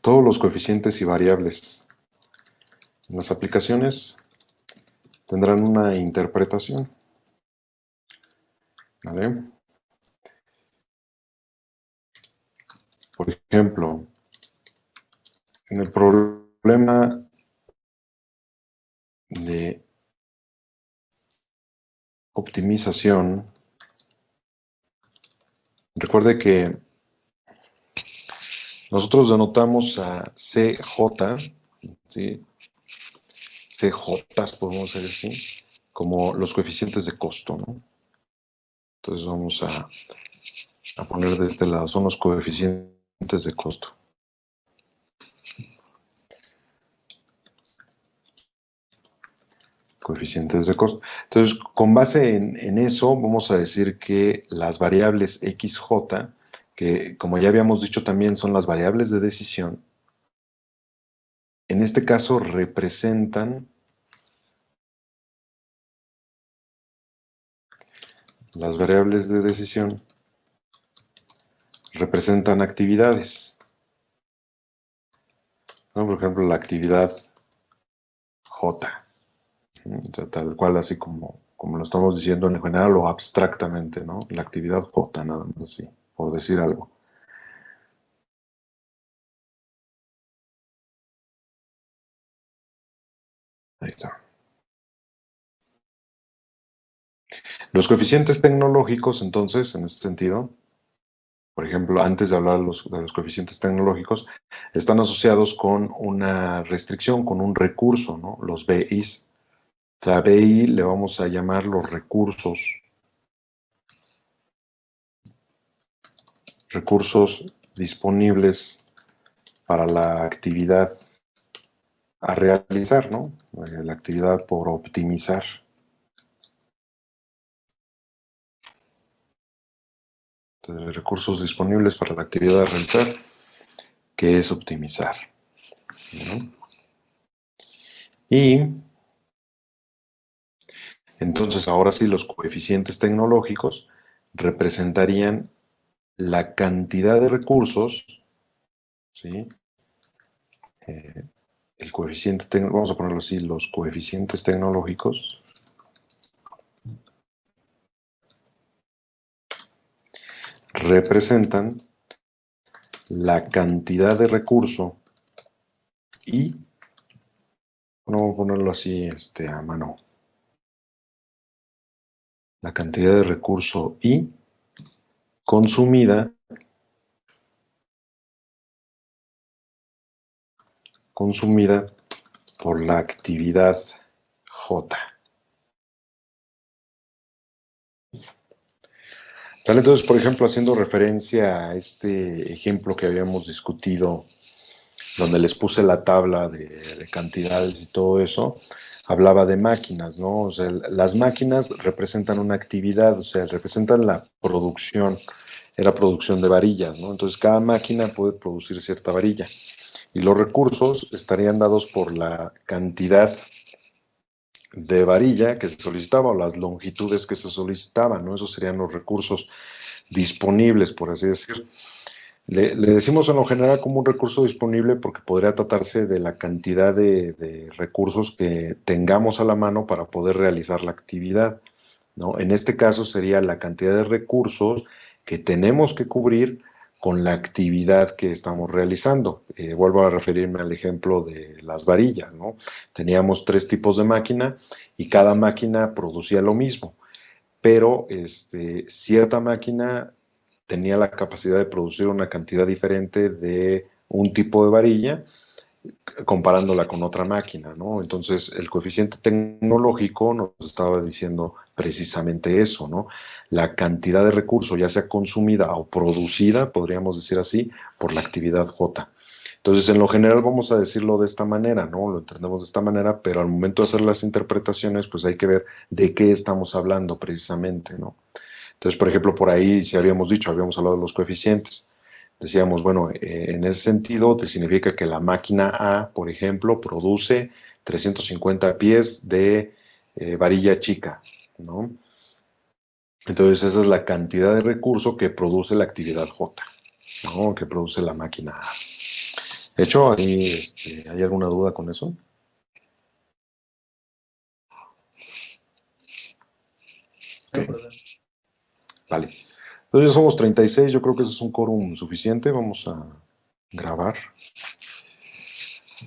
todos los coeficientes y variables en las aplicaciones tendrán una interpretación, ¿vale? Por ejemplo, en el problema de optimización, recuerde que nosotros denotamos a CJ, ¿sí? CJs, podemos decir así, como los coeficientes de costo, ¿no? Entonces vamos a poner de este lado, son los coeficientes de costo. Coeficientes de costo. Entonces, con base en eso, vamos a decir que las variables XJ, que como ya habíamos dicho también son las variables de decisión, en este caso representan las variables de decisión, representan actividades, ¿no? Por ejemplo, la actividad J, ¿no? O sea, tal cual así como lo estamos diciendo en general o abstractamente, ¿no? La actividad J, nada más así, por decir algo. Ahí está. Los coeficientes tecnológicos, entonces, en este sentido, por ejemplo, antes de hablar de los coeficientes tecnológicos, están asociados con una restricción, con un recurso, ¿no? Los BIs. O sea, BI le vamos a llamar los recursos disponibles para la actividad a realizar, ¿no? La actividad por optimizar. Entonces, recursos disponibles para la actividad a realizar, que es optimizar, ¿no? Y entonces ahora sí los coeficientes tecnológicos representarían la cantidad de recursos, ¿sí? Eh, el coeficiente, vamos a ponerlo así, los coeficientes tecnológicos representan la cantidad de recurso y, bueno, vamos a ponerlo así a mano, la cantidad de recurso y consumida, consumida por la actividad J. ¿Vale? Entonces, por ejemplo, haciendo referencia a este ejemplo que habíamos discutido, donde les puse la tabla de cantidades y todo eso, hablaba de máquinas, ¿no? O sea, las máquinas representan una actividad, o sea, representan la producción de varillas, ¿no? Entonces, cada máquina puede producir cierta varilla. Y los recursos estarían dados por la cantidad de varilla que se solicitaba o las longitudes que se solicitaban, ¿no? Esos serían los recursos disponibles, por así decir. Le decimos en lo general como un recurso disponible porque podría tratarse de la cantidad de recursos que tengamos a la mano para poder realizar la actividad, ¿no? En este caso sería la cantidad de recursos que tenemos que cubrir con la actividad que estamos realizando. Vuelvo a referirme al ejemplo de las varillas, ¿no? Teníamos 3 tipos de máquina y cada máquina producía lo mismo, pero cierta máquina tenía la capacidad de producir una cantidad diferente de un tipo de varilla comparándola con otra máquina, ¿no? Entonces, el coeficiente tecnológico nos estaba diciendo precisamente eso, ¿no? La cantidad de recursos, ya sea consumida o producida, podríamos decir así, por la actividad J. Entonces, en lo general vamos a decirlo de esta manera, ¿no? Lo entendemos de esta manera, pero al momento de hacer las interpretaciones, pues hay que ver de qué estamos hablando precisamente, ¿no? Entonces, por ejemplo, por ahí, si habíamos hablado de los coeficientes. Decíamos, bueno, en ese sentido te significa que la máquina A, por ejemplo, produce 350 pies de varilla chica, ¿no? Entonces esa es la cantidad de recurso que produce la actividad J, ¿no? Que produce la máquina A. hecho, ahí, ¿hay alguna duda con eso? No hay Ok, problema. vale. Entonces ya somos 36, yo creo que ese es un quórum suficiente, vamos a grabar.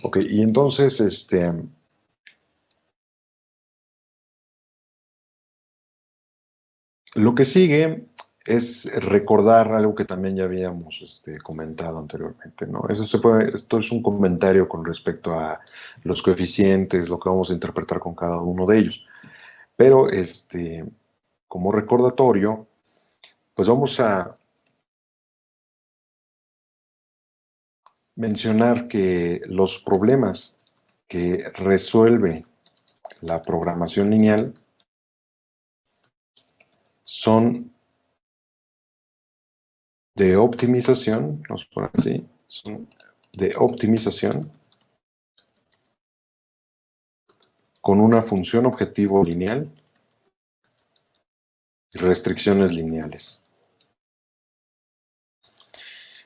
Ok, y entonces, lo que sigue es recordar algo que también ya habíamos comentado anteriormente, ¿no? Esto es un comentario con respecto a los coeficientes, lo que vamos a interpretar con cada uno de ellos. Pero, como recordatorio, pues vamos a mencionar que los problemas que resuelve la programación lineal son de optimización, vamos a poner así, son de optimización con una función objetivo lineal y restricciones lineales.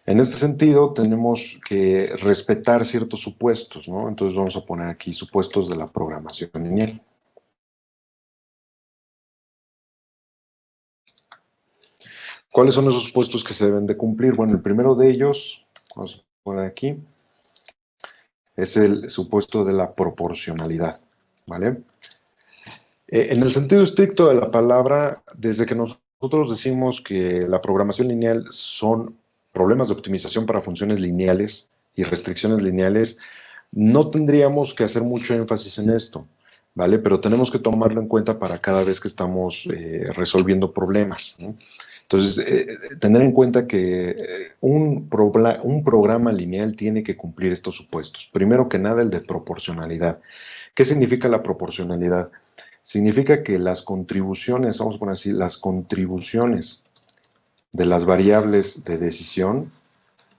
En este sentido, tenemos que respetar ciertos supuestos, ¿no? Entonces vamos a poner aquí supuestos de la programación lineal. ¿Cuáles son esos supuestos que se deben de cumplir? Bueno, el primero de ellos, vamos a poner aquí, es el supuesto de la proporcionalidad, ¿vale? En el sentido estricto de la palabra, desde que nosotros decimos que la programación lineal son problemas de optimización para funciones lineales y restricciones lineales, no tendríamos que hacer mucho énfasis en esto, ¿vale? Pero tenemos que tomarlo en cuenta para cada vez que estamos resolviendo problemas, ¿no? Entonces, tener en cuenta que un programa lineal tiene que cumplir estos supuestos. Primero que nada, el de proporcionalidad. ¿Qué significa la proporcionalidad? Significa que las contribuciones, vamos a poner así, las contribuciones de las variables de decisión,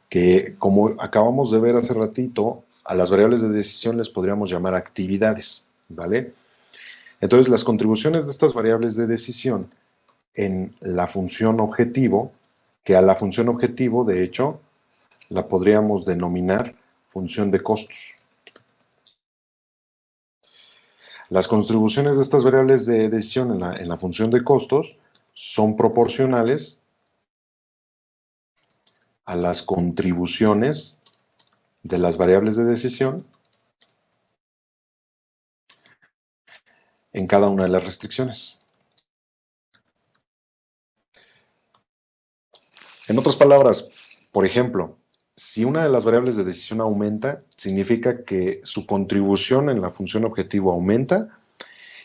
que como acabamos de ver hace ratito, a las variables de decisión les podríamos llamar actividades, ¿vale? Entonces, las contribuciones de estas variables de decisión en la función objetivo, que a la función objetivo, de hecho, la podríamos denominar función de costos. Las contribuciones de estas variables de decisión en la función de costos son proporcionales a las contribuciones de las variables de decisión en cada una de las restricciones. En otras palabras, por ejemplo, si una de las variables de decisión aumenta, significa que su contribución en la función objetivo aumenta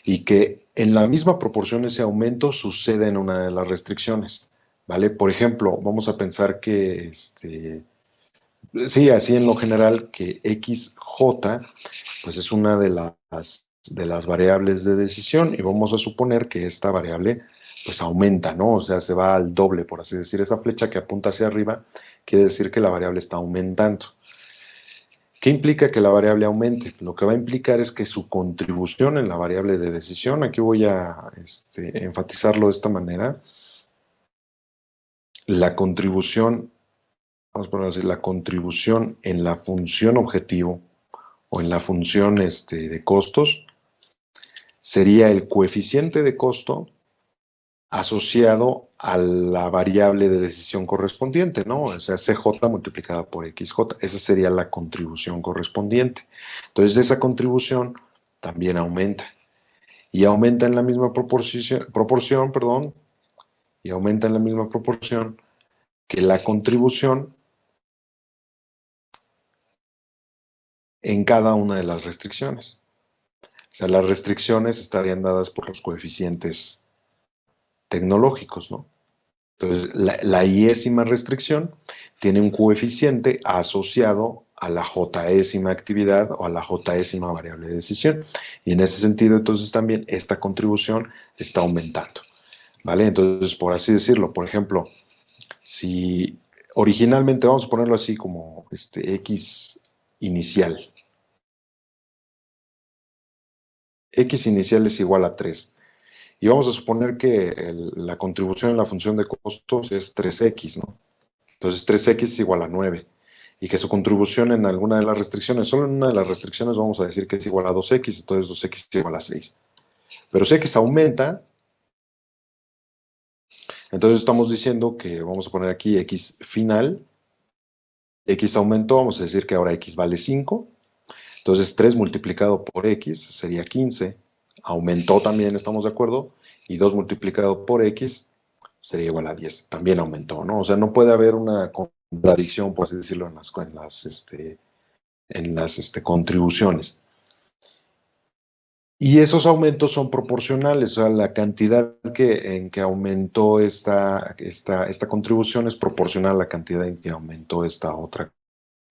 y que en la misma proporción ese aumento sucede en una de las restricciones. ¿Vale? Por ejemplo, vamos a pensar que sí, así en lo general, que XJ, pues es una de las variables de decisión y vamos a suponer que esta variable pues aumenta, ¿no? O sea, se va al doble, por así decir. Esa flecha que apunta hacia arriba quiere decir que la variable está aumentando. ¿Qué implica que la variable aumente? Lo que va a implicar es que su contribución en la variable de decisión, aquí voy a enfatizarlo de esta manera, la contribución, vamos a poner así, la contribución en la función objetivo o en la función de costos sería el coeficiente de costo asociado a la variable de decisión correspondiente, ¿no? O sea, CJ multiplicada por XJ. Esa sería la contribución correspondiente. Entonces, esa contribución también aumenta. Y aumenta en la misma proporción, perdón, y aumenta en la misma proporción que la contribución en cada una de las restricciones. O sea, las restricciones estarían dadas por los coeficientes tecnológicos, ¿no? Entonces, la iésima restricción tiene un coeficiente asociado a la jésima actividad o a la jésima variable de decisión. Y en ese sentido, entonces también esta contribución está aumentando. ¿Vale? Entonces, por así decirlo, por ejemplo, si originalmente, vamos a ponerlo así como X inicial. X inicial es igual a 3. Y vamos a suponer que la contribución en la función de costos es 3x, ¿no? Entonces 3x es igual a 9. y que su contribución en alguna de las restricciones, solo en una de las restricciones vamos a decir que es igual a 2x, entonces 2x es igual a 6. Pero si x aumenta, entonces estamos diciendo que vamos a poner aquí x final, x aumentó, vamos a decir que ahora x vale 5, entonces 3 multiplicado por x sería 15, aumentó también, estamos de acuerdo, y 2 multiplicado por x sería igual a 10, también aumentó, ¿no? O sea, no puede haber una contradicción, por así decirlo, en las contribuciones. Y esos aumentos son proporcionales, o sea, la cantidad en que aumentó esta contribución es proporcional a la cantidad en que aumentó esta otra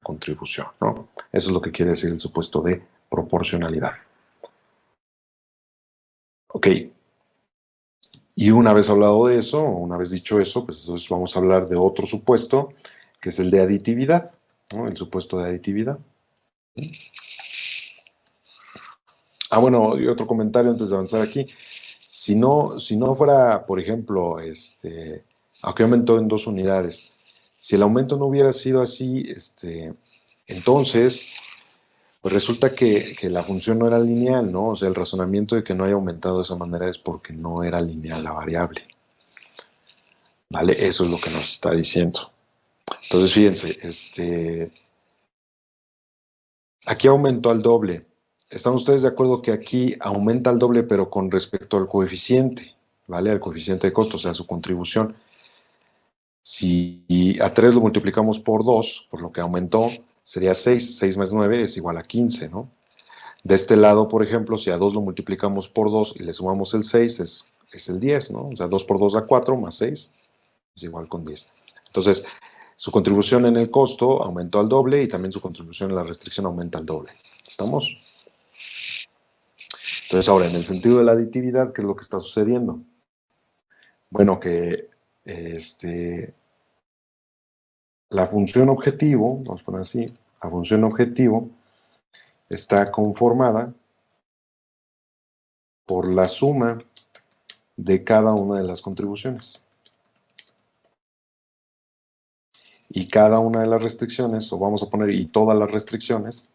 contribución, ¿no? Eso es lo que quiere decir el supuesto de proporcionalidad. Ok. Y una vez hablado de eso, una vez dicho eso, pues entonces vamos a hablar de otro supuesto, que es el de aditividad, ¿no? El supuesto de aditividad. Bueno, y otro comentario antes de avanzar aquí. Si no fuera, por ejemplo, aunque aumentó en 2 unidades, si el aumento no hubiera sido así, entonces, pues resulta que la función no era lineal, ¿no? O sea, el razonamiento de que no haya aumentado de esa manera es porque no era lineal la variable. ¿Vale? Eso es lo que nos está diciendo. Entonces, fíjense, aquí aumentó al doble. ¿Están ustedes de acuerdo que aquí aumenta al doble, pero con respecto al coeficiente? ¿Vale? Al coeficiente de costo, o sea, su contribución. Si a 3 lo multiplicamos por 2, por lo que aumentó, sería 6. 6 más 9 es igual a 15, ¿no? De este lado, por ejemplo, si a 2 lo multiplicamos por 2 y le sumamos el 6, es el 10, ¿no? O sea, 2 por 2 da 4, más 6 es igual con 10. Entonces, su contribución en el costo aumentó al doble y también su contribución en la restricción aumenta al doble. ¿Estamos? Entonces, ahora, en el sentido de la aditividad, ¿qué es lo que está sucediendo? Bueno, que la función objetivo, vamos a poner así, la función objetivo está conformada por la suma de cada una de las contribuciones. Y cada una de las restricciones, o vamos a poner, y todas las restricciones,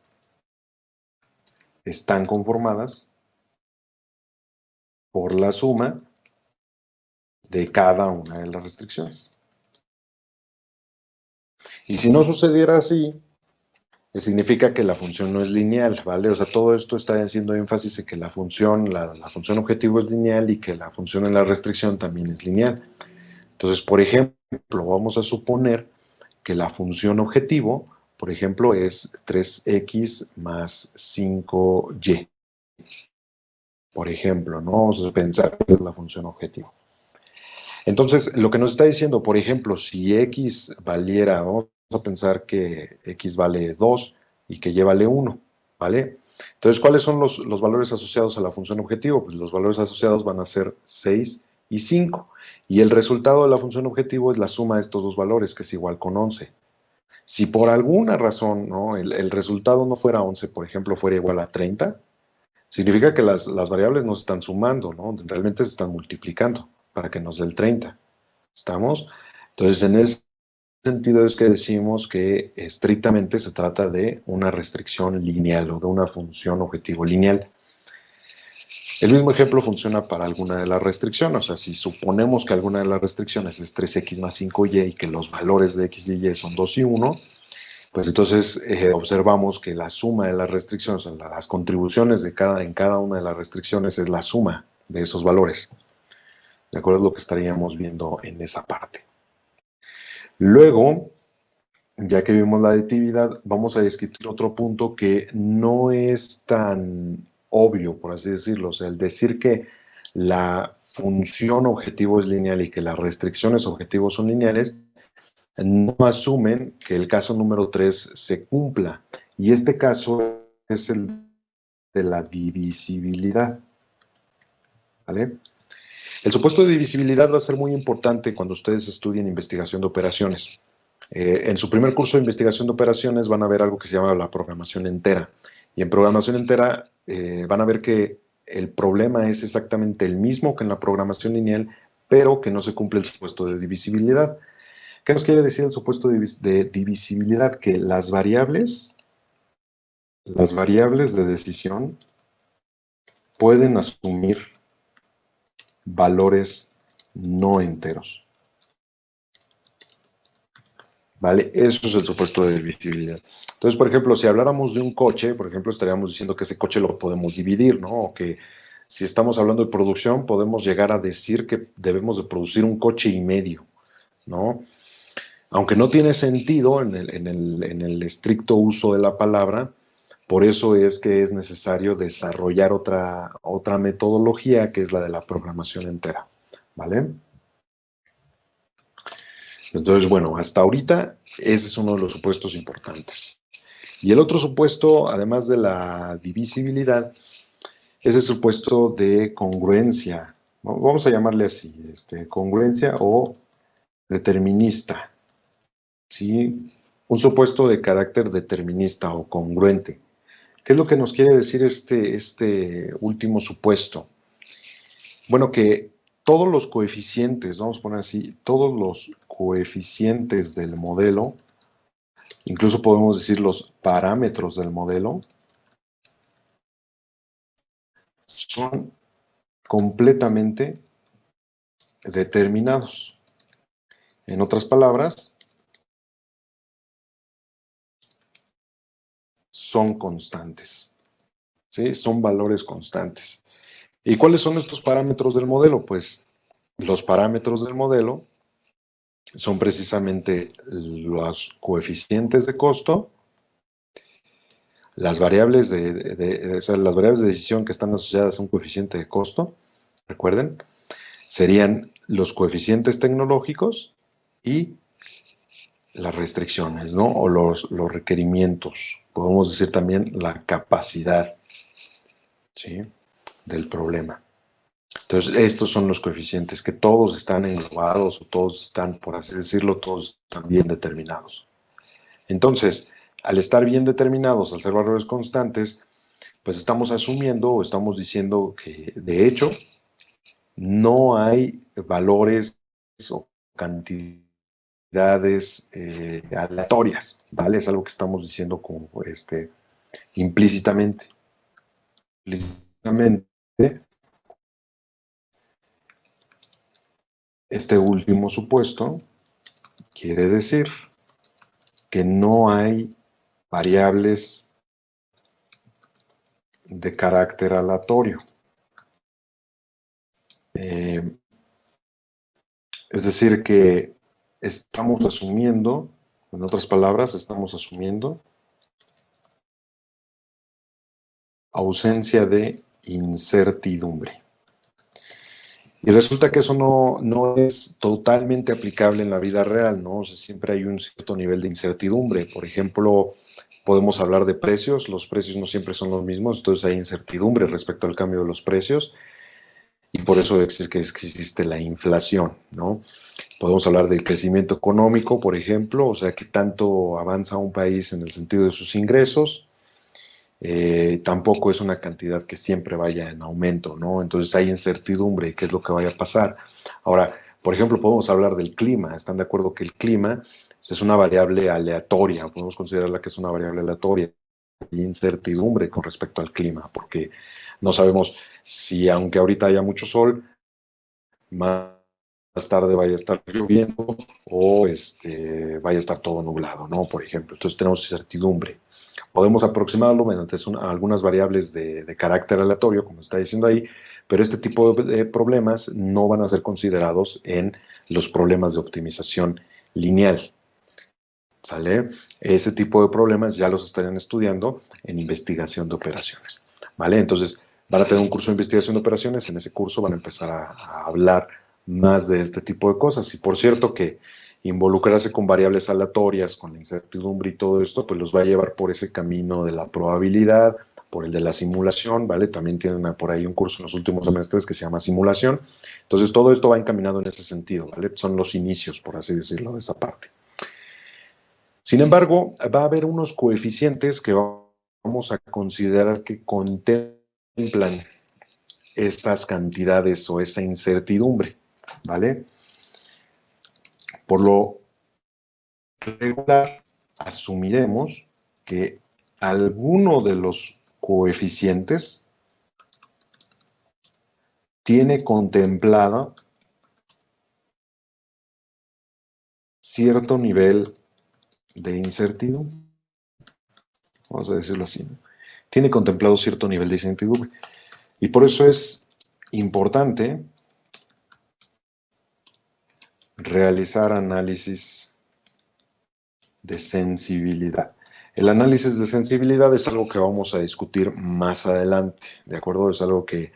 están conformadas por la suma de cada una de las restricciones. Y si no sucediera así, significa que la función no es lineal, ¿vale? O sea, todo esto está haciendo énfasis en que la función objetivo es lineal y que la función en la restricción también es lineal. Entonces, por ejemplo, vamos a suponer que la función objetivo, por ejemplo, es 3x más 5y. Por ejemplo, ¿no? Vamos a pensar que es la función objetivo. Entonces, lo que nos está diciendo, por ejemplo, si x valiera, vamos a pensar que x vale 2 y que y vale 1, ¿vale? Entonces, ¿cuáles son los valores asociados a la función objetivo? Pues los valores asociados van a ser 6 y 5. Y el resultado de la función objetivo es la suma de estos dos valores, que es igual con 11. Si por alguna razón, ¿no? el resultado no fuera 11, por ejemplo, fuera igual a 30, significa que las variables no se están sumando, ¿no? Realmente se están multiplicando para que nos dé el 30. ¿Estamos? Entonces, en ese sentido es que decimos que estrictamente se trata de una restricción lineal o de una función objetivo lineal. El mismo ejemplo funciona para alguna de las restricciones. O sea, si suponemos que alguna de las restricciones es 3x más 5y y que los valores de x y y son 2 y 1, pues entonces observamos que la suma de las restricciones, o sea, las contribuciones en cada una de las restricciones es la suma de esos valores. De acuerdo a lo que estaríamos viendo en esa parte. Luego, ya que vimos la aditividad, vamos a discutir otro punto que no es tan obvio, por así decirlo. O sea, el decir que la función objetivo es lineal y que las restricciones objetivos son lineales, no asumen que el caso número 3 se cumpla. Y este caso es el de la divisibilidad. ¿Vale? El supuesto de divisibilidad va a ser muy importante cuando ustedes estudien investigación de operaciones. En su primer curso de investigación de operaciones van a ver algo que se llama la programación entera. Y en programación entera van a ver que el problema es exactamente el mismo que en la programación lineal, pero que no se cumple el supuesto de divisibilidad. ¿Qué nos quiere decir el supuesto de divisibilidad? Que las variables de decisión pueden asumir valores no enteros. ¿Vale? Eso es el supuesto de divisibilidad. Entonces, por ejemplo, si habláramos de un coche, por ejemplo, estaríamos diciendo que ese coche lo podemos dividir, ¿no? O que si estamos hablando de producción, podemos llegar a decir que debemos de producir un coche y medio, ¿no? Aunque no tiene sentido en el estricto uso de la palabra, por eso es que es necesario desarrollar otra metodología que es la de la programación entera, ¿vale? Entonces, bueno, hasta ahorita ese es uno de los supuestos importantes. Y el otro supuesto, además de la divisibilidad, es el supuesto de congruencia. Vamos a llamarle así, congruencia o determinista. ¿Sí? Un supuesto de carácter determinista o congruente. ¿Qué es lo que nos quiere decir este último supuesto? Bueno, que todos los coeficientes, vamos a poner así, todos los coeficientes del modelo, incluso podemos decir los parámetros del modelo, son completamente determinados. En otras palabras, son constantes. ¿Sí? Son valores constantes. ¿Y cuáles son estos parámetros del modelo? Pues los parámetros del modelo son precisamente los coeficientes de costo, las variables o sea, las variables de decisión que están asociadas a un coeficiente de costo, recuerden, serían los coeficientes tecnológicos y las restricciones, ¿no? O los requerimientos. Podemos decir también la capacidad, ¿sí? Del problema. Entonces, estos son los coeficientes que todos están englobados o todos están, por así decirlo, todos están bien determinados. Entonces, al estar bien determinados, al ser valores constantes, pues estamos asumiendo o estamos diciendo que, de hecho, no hay valores o cantidades aleatorias, ¿vale? Es algo que estamos diciendo como implícitamente. Implícitamente, este último supuesto quiere decir que no hay variables de carácter aleatorio. Eh, es decir, que estamos asumiendo, en otras palabras, estamos asumiendo ausencia de incertidumbre. Y resulta que eso no es totalmente aplicable en la vida real, ¿no? O sea, siempre hay un cierto nivel de incertidumbre. Por ejemplo, podemos hablar de precios, los precios no siempre son los mismos, entonces hay incertidumbre respecto al cambio de los precios y por eso existe la inflación, ¿no? Podemos hablar del crecimiento económico, por ejemplo, o sea, que tanto avanza un país en el sentido de sus ingresos, tampoco es una cantidad que siempre vaya en aumento, ¿no? Entonces hay incertidumbre, ¿qué es lo que vaya a pasar? Ahora, por ejemplo, podemos hablar del clima, ¿están de acuerdo que el clima es una variable aleatoria? Podemos considerarla que es una variable aleatoria. Hay incertidumbre con respecto al clima, porque no sabemos si, aunque ahorita haya mucho sol, más tarde vaya a estar lloviendo o vaya a estar todo nublado, ¿no? Por ejemplo, entonces tenemos incertidumbre. Podemos aproximarlo mediante algunas variables de carácter aleatorio, como está diciendo ahí, pero este tipo de problemas no van a ser considerados en los problemas de optimización lineal. ¿Sale? Ese tipo de problemas ya los estarían estudiando en investigación de operaciones. ¿Vale? Entonces, van a tener un curso de investigación de operaciones, en ese curso van a empezar a hablar más de este tipo de cosas. Y por cierto que involucrarse con variables aleatorias, con la incertidumbre y todo esto, pues los va a llevar por ese camino de la probabilidad, por el de la simulación, ¿vale? También tienen por ahí un curso en los últimos semestres que se llama simulación. Entonces, todo esto va encaminado en ese sentido, ¿vale? Son los inicios, por así decirlo, de esa parte. Sin embargo, va a haber unos coeficientes que vamos a considerar que contemplan estas cantidades o esa incertidumbre, ¿vale? Por lo regular, asumiremos que alguno de los coeficientes tiene contemplado cierto nivel de incertidumbre. Vamos a decirlo así, ¿no? Tiene contemplado cierto nivel de incertidumbre. Y por eso es importante realizar análisis de sensibilidad. El análisis de sensibilidad es algo que vamos a discutir más adelante, ¿de acuerdo? Es algo que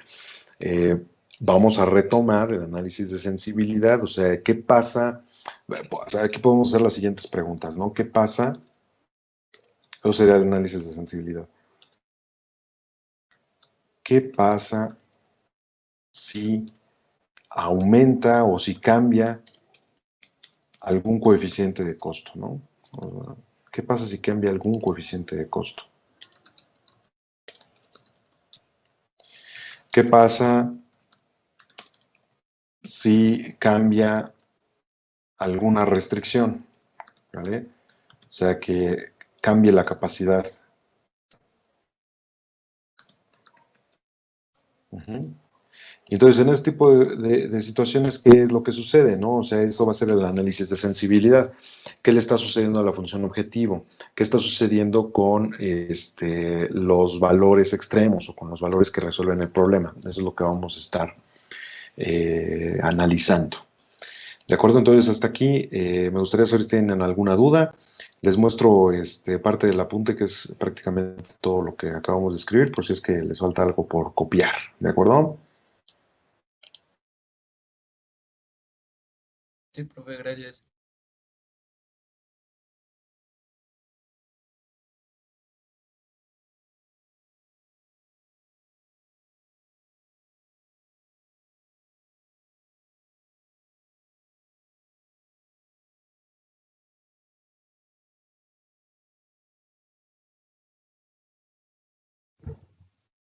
vamos a retomar, el análisis de sensibilidad, o sea, ¿qué pasa? O sea, aquí podemos hacer las siguientes preguntas, ¿no? ¿Qué pasa? Eso sería el análisis de sensibilidad. ¿Qué pasa si aumenta o si cambia algún coeficiente de costo, ¿no? ¿Qué pasa si cambia algún coeficiente de costo? ¿Qué pasa si cambia alguna restricción? ¿Vale? O sea, que cambie la capacidad. Uh-huh. Entonces, en este tipo de situaciones, ¿qué es lo que sucede? ¿No? O sea, eso va a ser el análisis de sensibilidad. ¿Qué le está sucediendo a la función objetivo? ¿Qué está sucediendo con los valores extremos o con los valores que resuelven el problema? Eso es lo que vamos a estar analizando. ¿De acuerdo? Entonces, hasta aquí me gustaría saber si tienen alguna duda. Les muestro parte del apunte, que es prácticamente todo lo que acabamos de escribir, por si es que les falta algo por copiar. ¿De acuerdo? Sí, profe, gracias.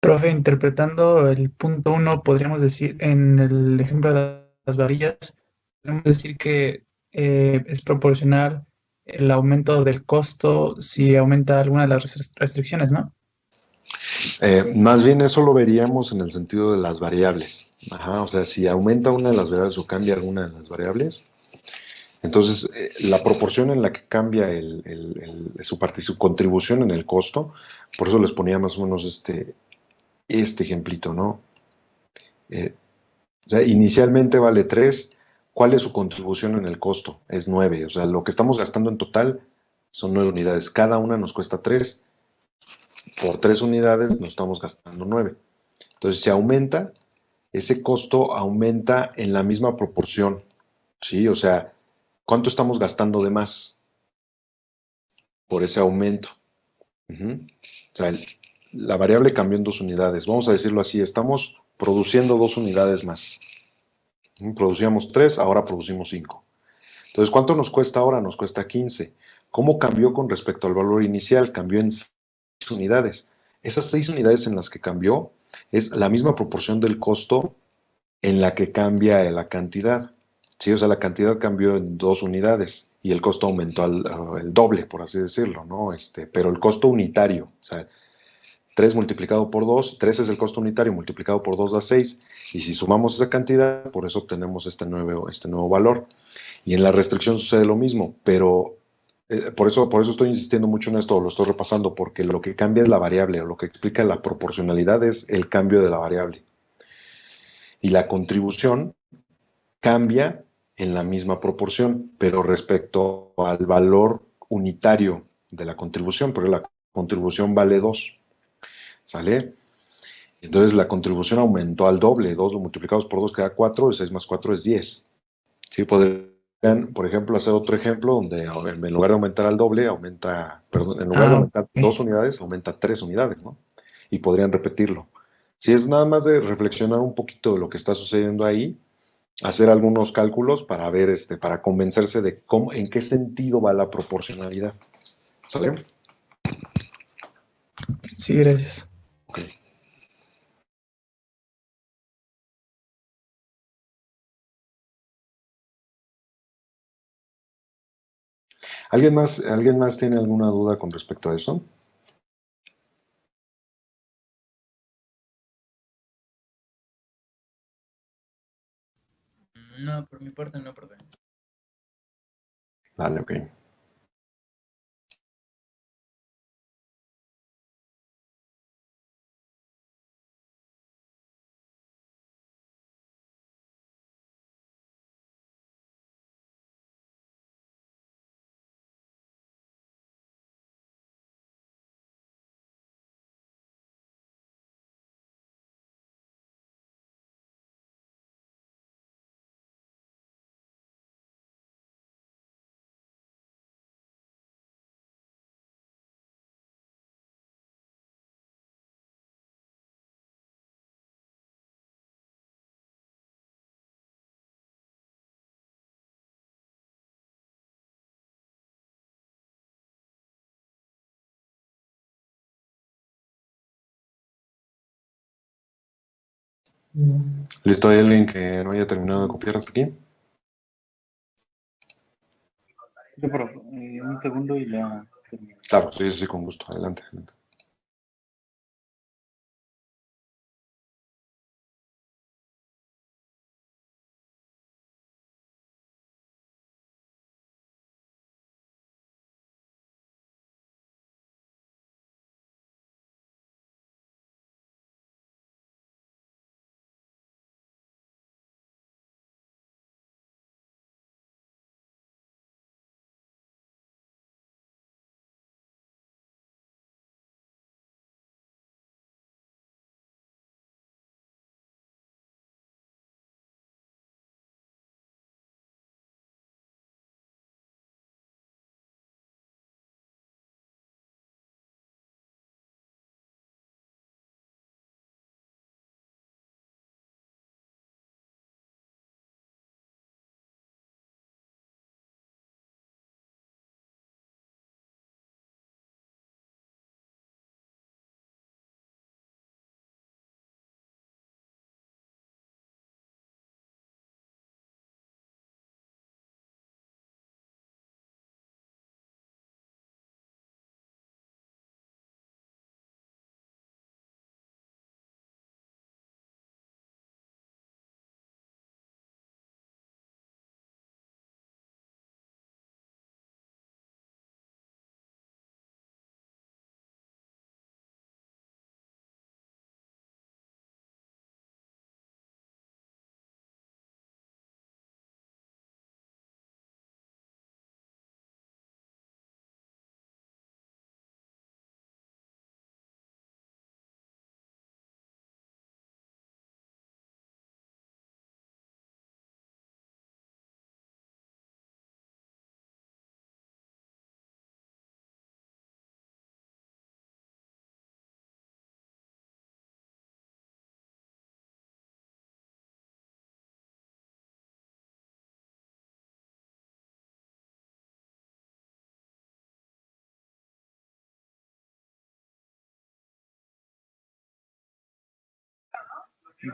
Profe, interpretando el punto uno, podríamos decir, en el ejemplo de las varillas, podríamos decir que es proporcional el aumento del costo si aumenta alguna de las restricciones, ¿no? Más bien eso lo veríamos en el sentido de las variables. Ajá, o sea, si aumenta una de las variables o cambia alguna de las variables, entonces la proporción en la que cambia su contribución en el costo, por eso les ponía más o menos este ejemplito, ¿no? Eh, o sea, inicialmente vale 3. ¿Cuál es su contribución en el costo? Es 9. O sea, lo que estamos gastando en total son 9 unidades. Cada una nos cuesta 3. Por 3 unidades nos estamos gastando 9. Entonces, si aumenta, ese costo aumenta en la misma proporción. ¿Sí? O sea, ¿cuánto estamos gastando de más por ese aumento? Uh-huh. O sea, la variable cambió en 2 unidades. Vamos a decirlo así, estamos produciendo 2 unidades más. Producíamos 3, ahora producimos 5. Entonces, ¿cuánto nos cuesta ahora? Nos cuesta 15. ¿Cómo cambió con respecto al valor inicial? Cambió en 6 unidades. Esas 6 unidades en las que cambió es la misma proporción del costo en la que cambia la cantidad. Sí, o sea, la cantidad cambió en 2 unidades y el costo aumentó el doble, por así decirlo, ¿no? Pero el costo unitario, o sea, 3 multiplicado por 2, 3 es el costo unitario, multiplicado por 2 da 6, y si sumamos esa cantidad, por eso obtenemos este nuevo valor. Y en la restricción sucede lo mismo, pero por eso estoy insistiendo mucho en esto, lo estoy repasando, porque lo que cambia es la variable, o lo que explica la proporcionalidad es el cambio de la variable. Y la contribución cambia en la misma proporción, pero respecto al valor unitario de la contribución, porque la contribución vale 2, ¿sale? Entonces la contribución aumentó al doble, 2 multiplicados por 2 queda 4, 6 más 4 es 10. ¿Sí? Podrían, por ejemplo, hacer otro ejemplo donde en lugar de aumentar al doble, en lugar de Ah, aumentar ok. 2 unidades, aumenta 3 unidades, ¿no? Y podrían repetirlo. Si es nada más de reflexionar un poquito de lo que está sucediendo ahí, hacer algunos cálculos para ver, para convencerse de en qué sentido va la proporcionalidad. ¿Sale? Sí, gracias. Ok. Alguien más tiene alguna duda con respecto a eso? No, por mi parte no, profe. Vale, ok. ¿Listo? ¿Hay alguien que no haya terminado de copiar hasta aquí? Sí, profe, un segundo y ya termino. Claro, sí, sí, con gusto. Adelante, adelante.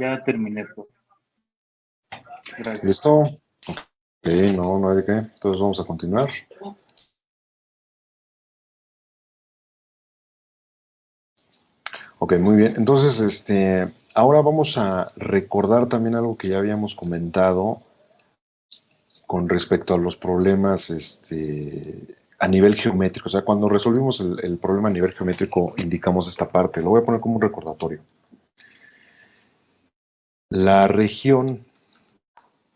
Ya terminé, profe. Gracias. ¿Listo? Ok, no, no hay de qué. Entonces vamos a continuar. Ok, muy bien. Entonces, ahora vamos a recordar también algo que ya habíamos comentado con respecto a los problemas, a nivel geométrico. O sea, cuando resolvimos el problema a nivel geométrico, indicamos esta parte. Lo voy a poner como un recordatorio. La región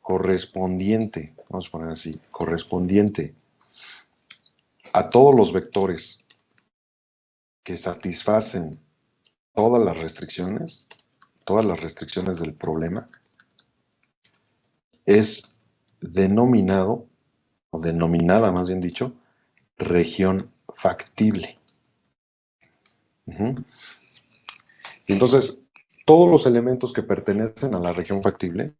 correspondiente, vamos a poner así, correspondiente a todos los vectores que satisfacen todas las restricciones del problema, es denominado, o denominada más bien dicho, región factible. Ujú. Y entonces, todos los elementos que pertenecen a la región factible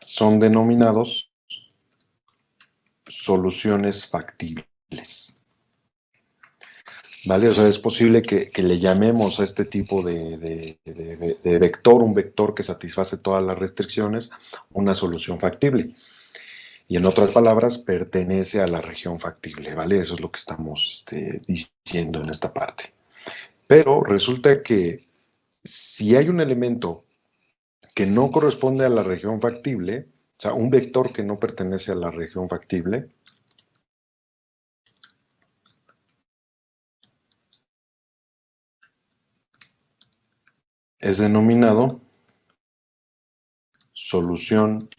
son denominados soluciones factibles. ¿vale? O sea, es posible que le llamemos a este tipo de vector, un vector que satisface todas las restricciones, una solución factible. Y en otras palabras, pertenece a la región factible, ¿vale? Eso es lo que estamos diciendo en esta parte. Pero resulta que si hay un elemento que no corresponde a la región factible, o sea, un vector que no pertenece a la región factible, es denominado solución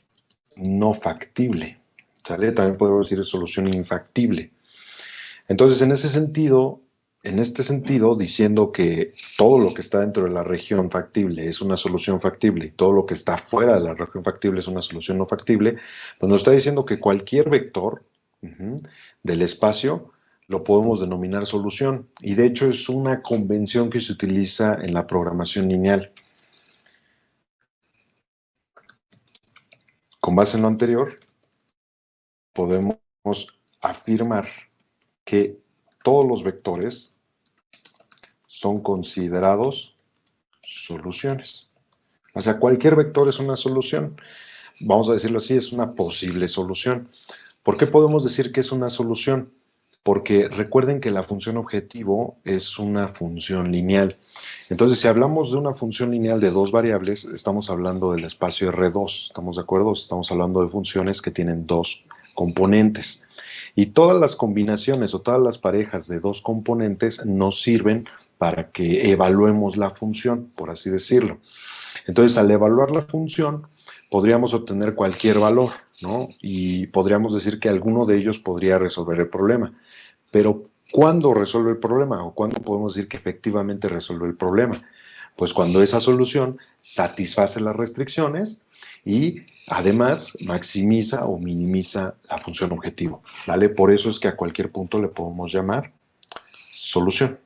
no factible, ¿sale? También podemos decir solución infactible. Entonces, en este sentido, diciendo que todo lo que está dentro de la región factible es una solución factible y todo lo que está fuera de la región factible es una solución no factible, pues nos está diciendo que cualquier vector del espacio lo podemos denominar solución. Y de hecho es una convención que se utiliza en la programación lineal. Con base en lo anterior, podemos afirmar que todos los vectores son considerados soluciones. O sea, cualquier vector es una solución. Vamos a decirlo así, es una posible solución. ¿Por qué podemos decir que es una solución? Porque recuerden que la función objetivo es una función lineal. Entonces, si hablamos de una función lineal de dos variables, estamos hablando del espacio R2. ¿Estamos de acuerdo? Estamos hablando de funciones que tienen dos componentes. Y todas las combinaciones o todas las parejas de dos componentes nos sirven para que evaluemos la función, por así decirlo. Entonces, al evaluar la función, podríamos obtener cualquier valor, ¿no? Y podríamos decir que alguno de ellos podría resolver el problema. Pero, ¿cuándo resuelve el problema? ¿O cuándo podemos decir que efectivamente resuelve el problema? Pues cuando esa solución satisface las restricciones y además maximiza o minimiza la función objetivo, ¿vale? Por eso es que a cualquier punto le podemos llamar solución.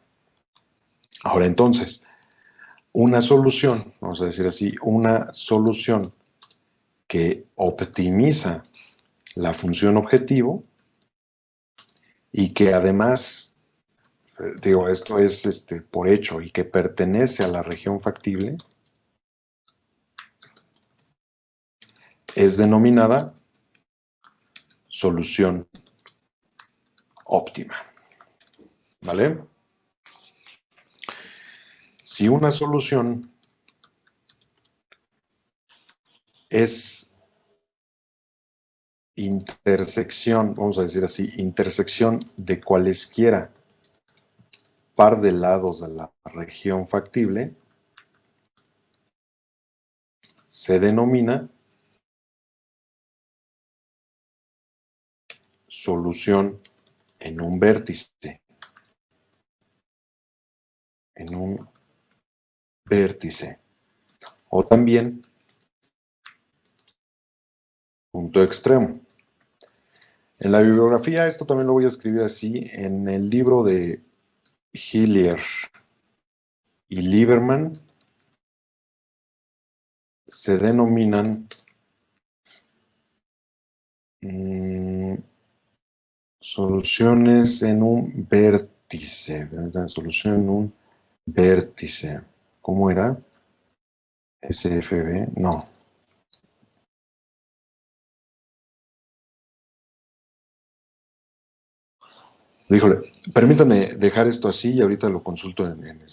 Ahora entonces, una solución, vamos a decir así, una solución que optimiza la función objetivo y que además, digo, esto es por hecho y que pertenece a la región factible, es denominada solución óptima, ¿vale? Si una solución es intersección, vamos a decir así, intersección de cualesquiera par de lados de la región factible, se denomina solución en un vértice, en un vértice, o también punto extremo. En la bibliografía, esto también lo voy a escribir así, en el libro de Hillier y Lieberman se denominan soluciones en un vértice, ¿verdad? Solución en un vértice. ¿Cómo era? SFB, no. Híjole, permítame dejar esto así y ahorita lo consulto en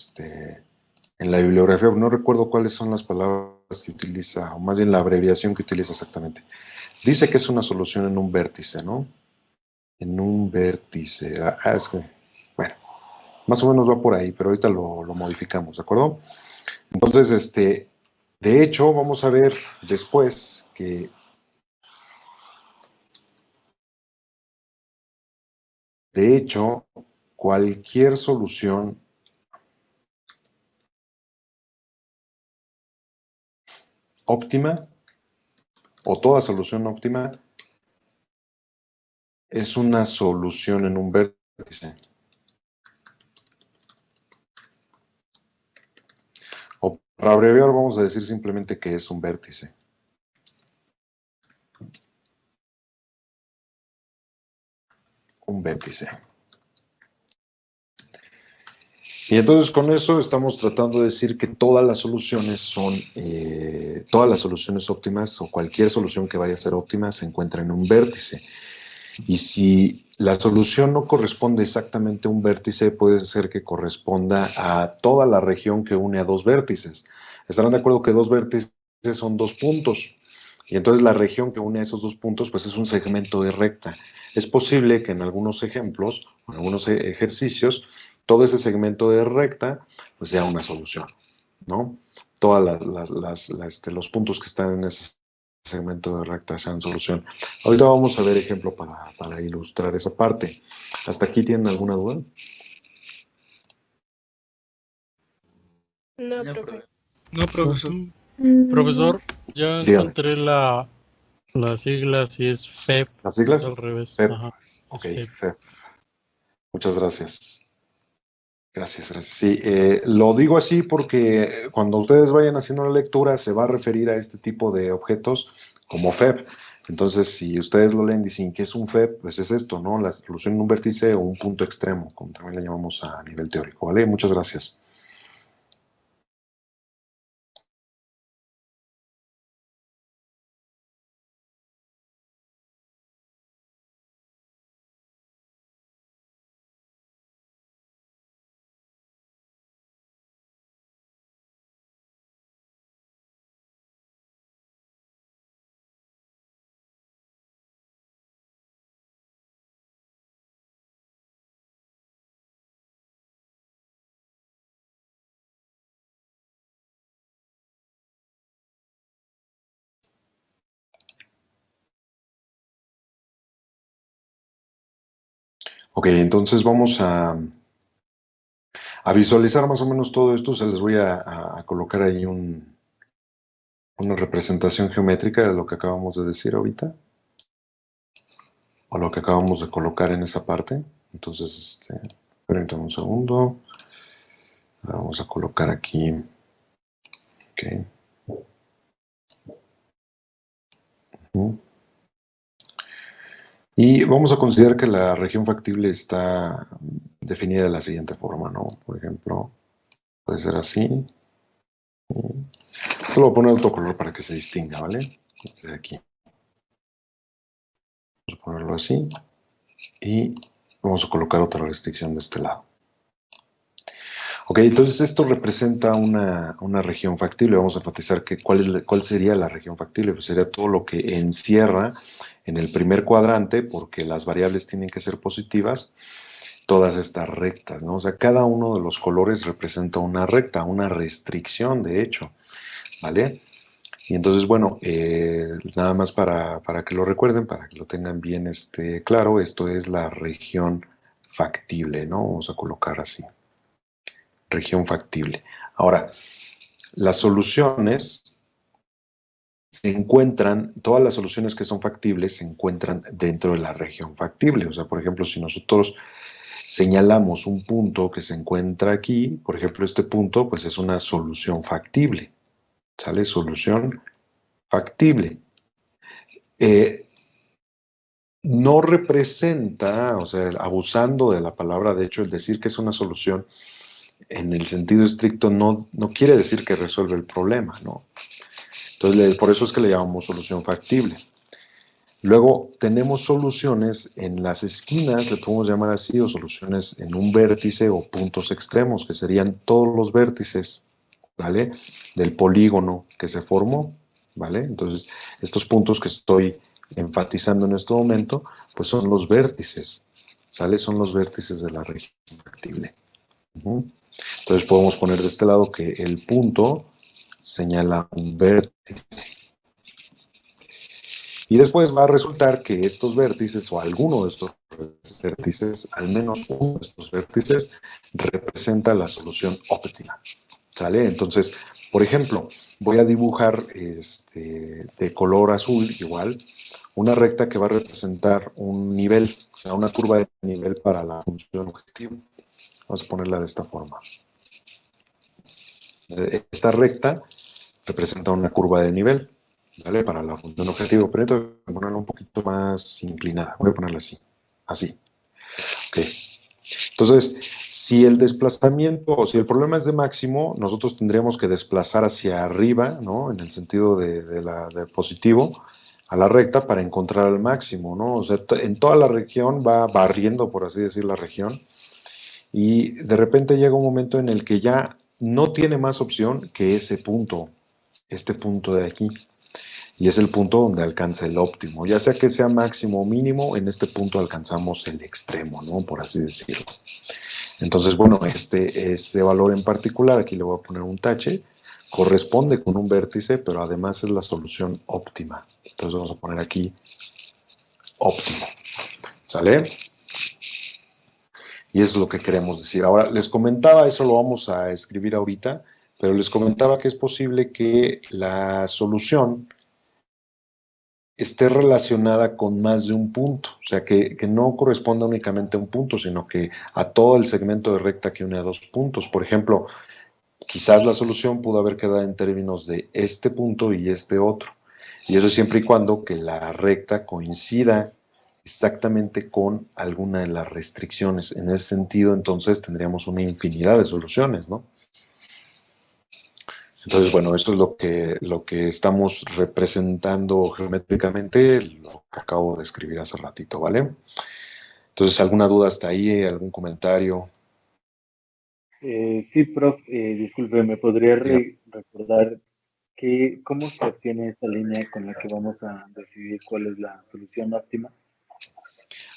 la bibliografía. No recuerdo cuáles son las palabras que utiliza, o más bien la abreviación que utiliza exactamente. Dice que es una solución en un vértice, ¿no? En un vértice. Es que, bueno, más o menos va por ahí, pero ahorita lo modificamos, ¿de acuerdo? Entonces, de hecho, vamos a ver después que, de hecho, cualquier solución óptima o toda solución óptima es una solución en un vértice. O para abreviar vamos a decir simplemente que es un vértice. Un vértice. Y entonces con eso estamos tratando de decir que todas las soluciones óptimas o cualquier solución que vaya a ser óptima se encuentra en un vértice. Y si la solución no corresponde exactamente a un vértice, puede ser que corresponda a toda la región que une a dos vértices. Estarán de acuerdo que dos vértices son dos puntos. Y entonces la región que une a esos dos puntos, pues es un segmento de recta. Es posible que en algunos ejemplos, en algunos ejercicios, todo ese segmento de recta, pues sea una solución, ¿no? Todos los puntos que están en ese segmento de recta sean solución. Ahorita vamos a ver ejemplo para ilustrar esa parte. ¿Hasta aquí tienen alguna duda? No, profe. No, profesor. Profesor, Ya Dígame. encontré la sigla, si es FEP, ¿Las siglas? al revés. FEP. Ajá, Ok, es FEP. FEP. Muchas gracias. Gracias, gracias. Sí, lo digo así porque cuando ustedes vayan haciendo la lectura se va a referir a este tipo de objetos como FEP. Entonces, si ustedes lo leen y dicen que es un FEP, pues es esto, ¿no? La solución en un vértice o un punto extremo, como también le llamamos a nivel teórico, ¿vale? Muchas gracias. Ok, entonces vamos a visualizar más o menos todo esto. Se les voy a colocar ahí una representación geométrica de lo que acabamos de decir ahorita, o lo que acabamos de colocar en esa parte. Entonces, permítanme un segundo. Vamos a colocar aquí. Ok. Y vamos a considerar que la región factible está definida de la siguiente forma, ¿no? Por ejemplo, puede ser así. Esto lo voy a poner otro color para que se distinga, ¿vale? Este de aquí. Vamos a ponerlo así. Y vamos a colocar otra restricción de este lado. Ok, entonces esto representa una región factible. Vamos a enfatizar que cuál sería la región factible. Pues sería todo lo que encierra en el primer cuadrante, porque las variables tienen que ser positivas, todas estas rectas, ¿no? O sea, cada uno de los colores representa una recta, una restricción, de hecho, ¿vale? Y entonces, bueno, nada más para que lo recuerden, para que lo tengan bien claro, esto es la región factible, ¿no? Vamos a colocar así. Región factible. Ahora, las soluciones se encuentran, todas las soluciones que son factibles se encuentran dentro de la región factible. O sea, por ejemplo, si nosotros señalamos un punto que se encuentra aquí, por ejemplo, este punto, pues es una solución factible. ¿Sale? Solución factible. No representa, o sea, abusando de la palabra, de hecho, el decir que es una solución en el sentido estricto no quiere decir que resuelve el problema, ¿no? Entonces, por eso es que le llamamos solución factible. Luego, tenemos soluciones en las esquinas, le podemos llamar así, o soluciones en un vértice o puntos extremos, que serían todos los vértices, ¿vale? Del polígono que se formó, ¿vale? Entonces, estos puntos que estoy enfatizando en este momento, pues son los vértices, ¿sale? Son los vértices de la región factible. Entonces podemos poner de este lado que el punto señala un vértice. Y después va a resultar que estos vértices o alguno de estos vértices, al menos uno de estos vértices, representa la solución óptima. ¿Sale? Entonces, por ejemplo, voy a dibujar de color azul igual una recta que va a representar un nivel, o sea, una curva de nivel para la función objetivo. Vamos a ponerla de esta forma. Esta recta representa una curva de nivel, ¿vale? Para la función objetivo, pero entonces voy a ponerla un poquito más inclinada. Voy a ponerla así, así. Ok. Entonces, si el desplazamiento, o si el problema es de máximo, nosotros tendríamos que desplazar hacia arriba, ¿no? En el sentido de positivo, a la recta para encontrar el máximo, ¿no? O sea, en toda la región va barriendo, por así decir, la región, y de repente llega un momento en el que ya no tiene más opción que ese punto, este punto de aquí. Y es el punto donde alcanza el óptimo. Ya sea que sea máximo o mínimo, en este punto alcanzamos el extremo, ¿no? Por así decirlo. Entonces, bueno, este valor en particular, aquí le voy a poner un tache, corresponde con un vértice, pero además es la solución óptima. Entonces vamos a poner aquí óptimo. ¿Sale? Y eso es lo que queremos decir. Ahora, les comentaba, eso lo vamos a escribir ahorita, pero les comentaba que es posible que la solución esté relacionada con más de un punto, o sea, que no corresponda únicamente a un punto, sino que a todo el segmento de recta que une a dos puntos. Por ejemplo, quizás la solución pudo haber quedado en términos de este punto y este otro. Y eso siempre y cuando que la recta coincida exactamente con alguna de las restricciones. En ese sentido, entonces, tendríamos una infinidad de soluciones, ¿no? Entonces, bueno, eso es lo que estamos representando geométricamente, lo que acabo de escribir hace ratito, ¿vale? Entonces, ¿alguna duda hasta ahí? ¿Algún comentario? Sí, prof, disculpe, ¿me podría Diga. recordar cómo se obtiene esta línea con la que vamos a decidir cuál es la solución óptima?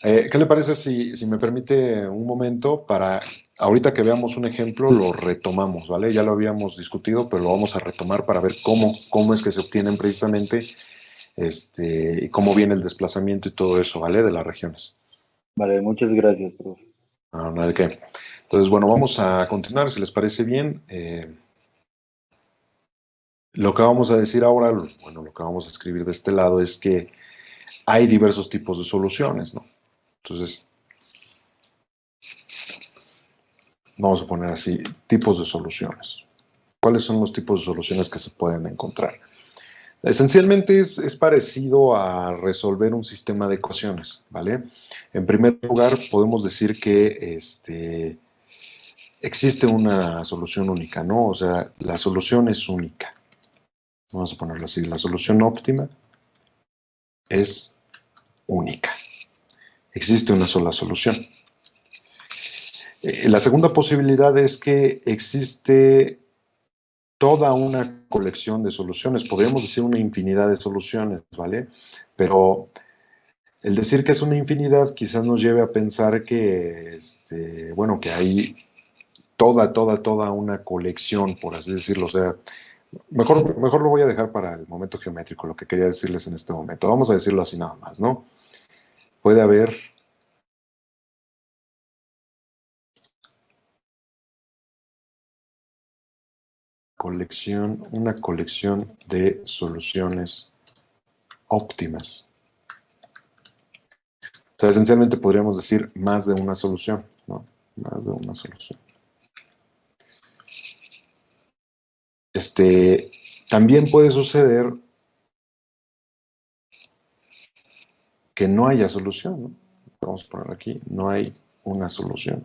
¿Qué le parece si me permite un momento para, ahorita que veamos un ejemplo, lo retomamos, ¿vale? Ya lo habíamos discutido, pero lo vamos a retomar para ver cómo es que se obtienen precisamente, y cómo viene el desplazamiento y todo eso, ¿vale? De las regiones. Vale, muchas gracias, prof. Ah, no hay de qué. Entonces, bueno, vamos a continuar, si les parece bien. Lo que vamos a decir ahora, bueno, lo que vamos a escribir de este lado es que hay diversos tipos de soluciones, ¿no? Entonces, vamos a poner así, tipos de soluciones. ¿Cuáles son los tipos de soluciones que se pueden encontrar? Esencialmente es parecido a resolver un sistema de ecuaciones, ¿vale? En primer lugar, podemos decir que existe una solución única, ¿no? O sea, la solución es única. Vamos a ponerlo así, la solución óptima es única. Existe una sola solución. La segunda posibilidad es que existe toda una colección de soluciones, podríamos decir una infinidad de soluciones, ¿vale? Pero el decir que es una infinidad quizás nos lleve a pensar que, bueno, que hay toda una colección, por así decirlo. O sea, mejor lo voy a dejar para el momento geométrico, lo que quería decirles en este momento. Vamos a decirlo así nada más, ¿no? Puede haber una colección de soluciones óptimas. O sea, esencialmente podríamos decir más de una solución, ¿no? Más de una solución. También puede suceder que no haya solución, ¿no? Vamos a poner aquí, no hay una solución.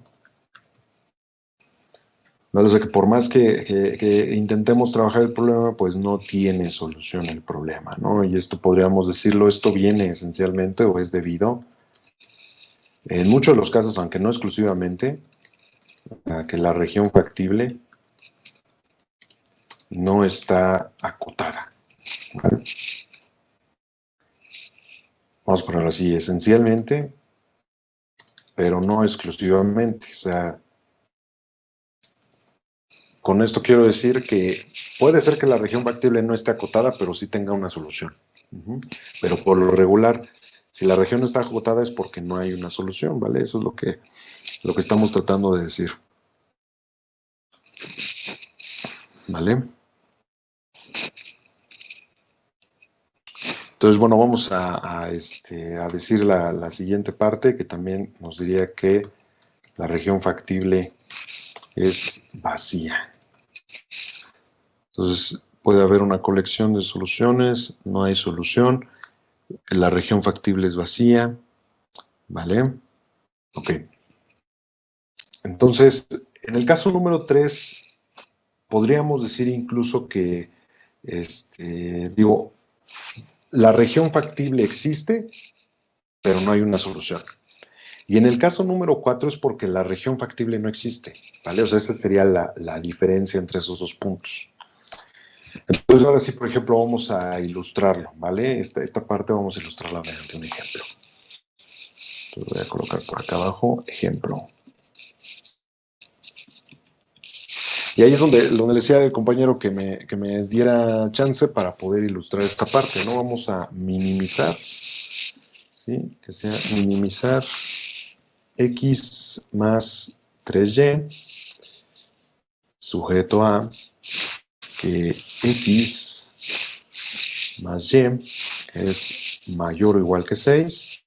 ¿Vale? O sea que por más que intentemos trabajar el problema, pues no tiene solución el problema, ¿no? Y esto podríamos decirlo, esto viene esencialmente o es debido, en muchos de los casos, aunque no exclusivamente, a que la región factible no está acotada, ¿vale? Vamos a ponerlo así, esencialmente, pero no exclusivamente. O sea, con esto quiero decir que puede ser que la región factible no esté acotada, pero sí tenga una solución. Pero por lo regular, si la región está acotada es porque no hay una solución, ¿vale? Eso es lo que estamos tratando de decir. ¿Vale? Entonces, bueno, vamos a decir la siguiente parte, que también nos diría que la región factible es vacía. Entonces, puede haber una colección de soluciones, no hay solución, la región factible es vacía, ¿vale? Ok. Entonces, en el caso número 3, podríamos decir incluso que, digo, la región factible existe, pero no hay una solución. Y en el caso número 4 es porque la región factible no existe, ¿vale? O sea, esta sería la diferencia entre esos dos puntos. Entonces, ahora sí, por ejemplo, vamos a ilustrarlo, ¿vale? Esta parte vamos a ilustrarla mediante un ejemplo. Entonces voy a colocar por acá abajo, ejemplo. Y ahí es donde le decía al compañero que me diera chance para poder ilustrar esta parte, ¿no? Vamos a minimizar, ¿sí? Que sea minimizar x más 3y sujeto a que x más y es mayor o igual que 6,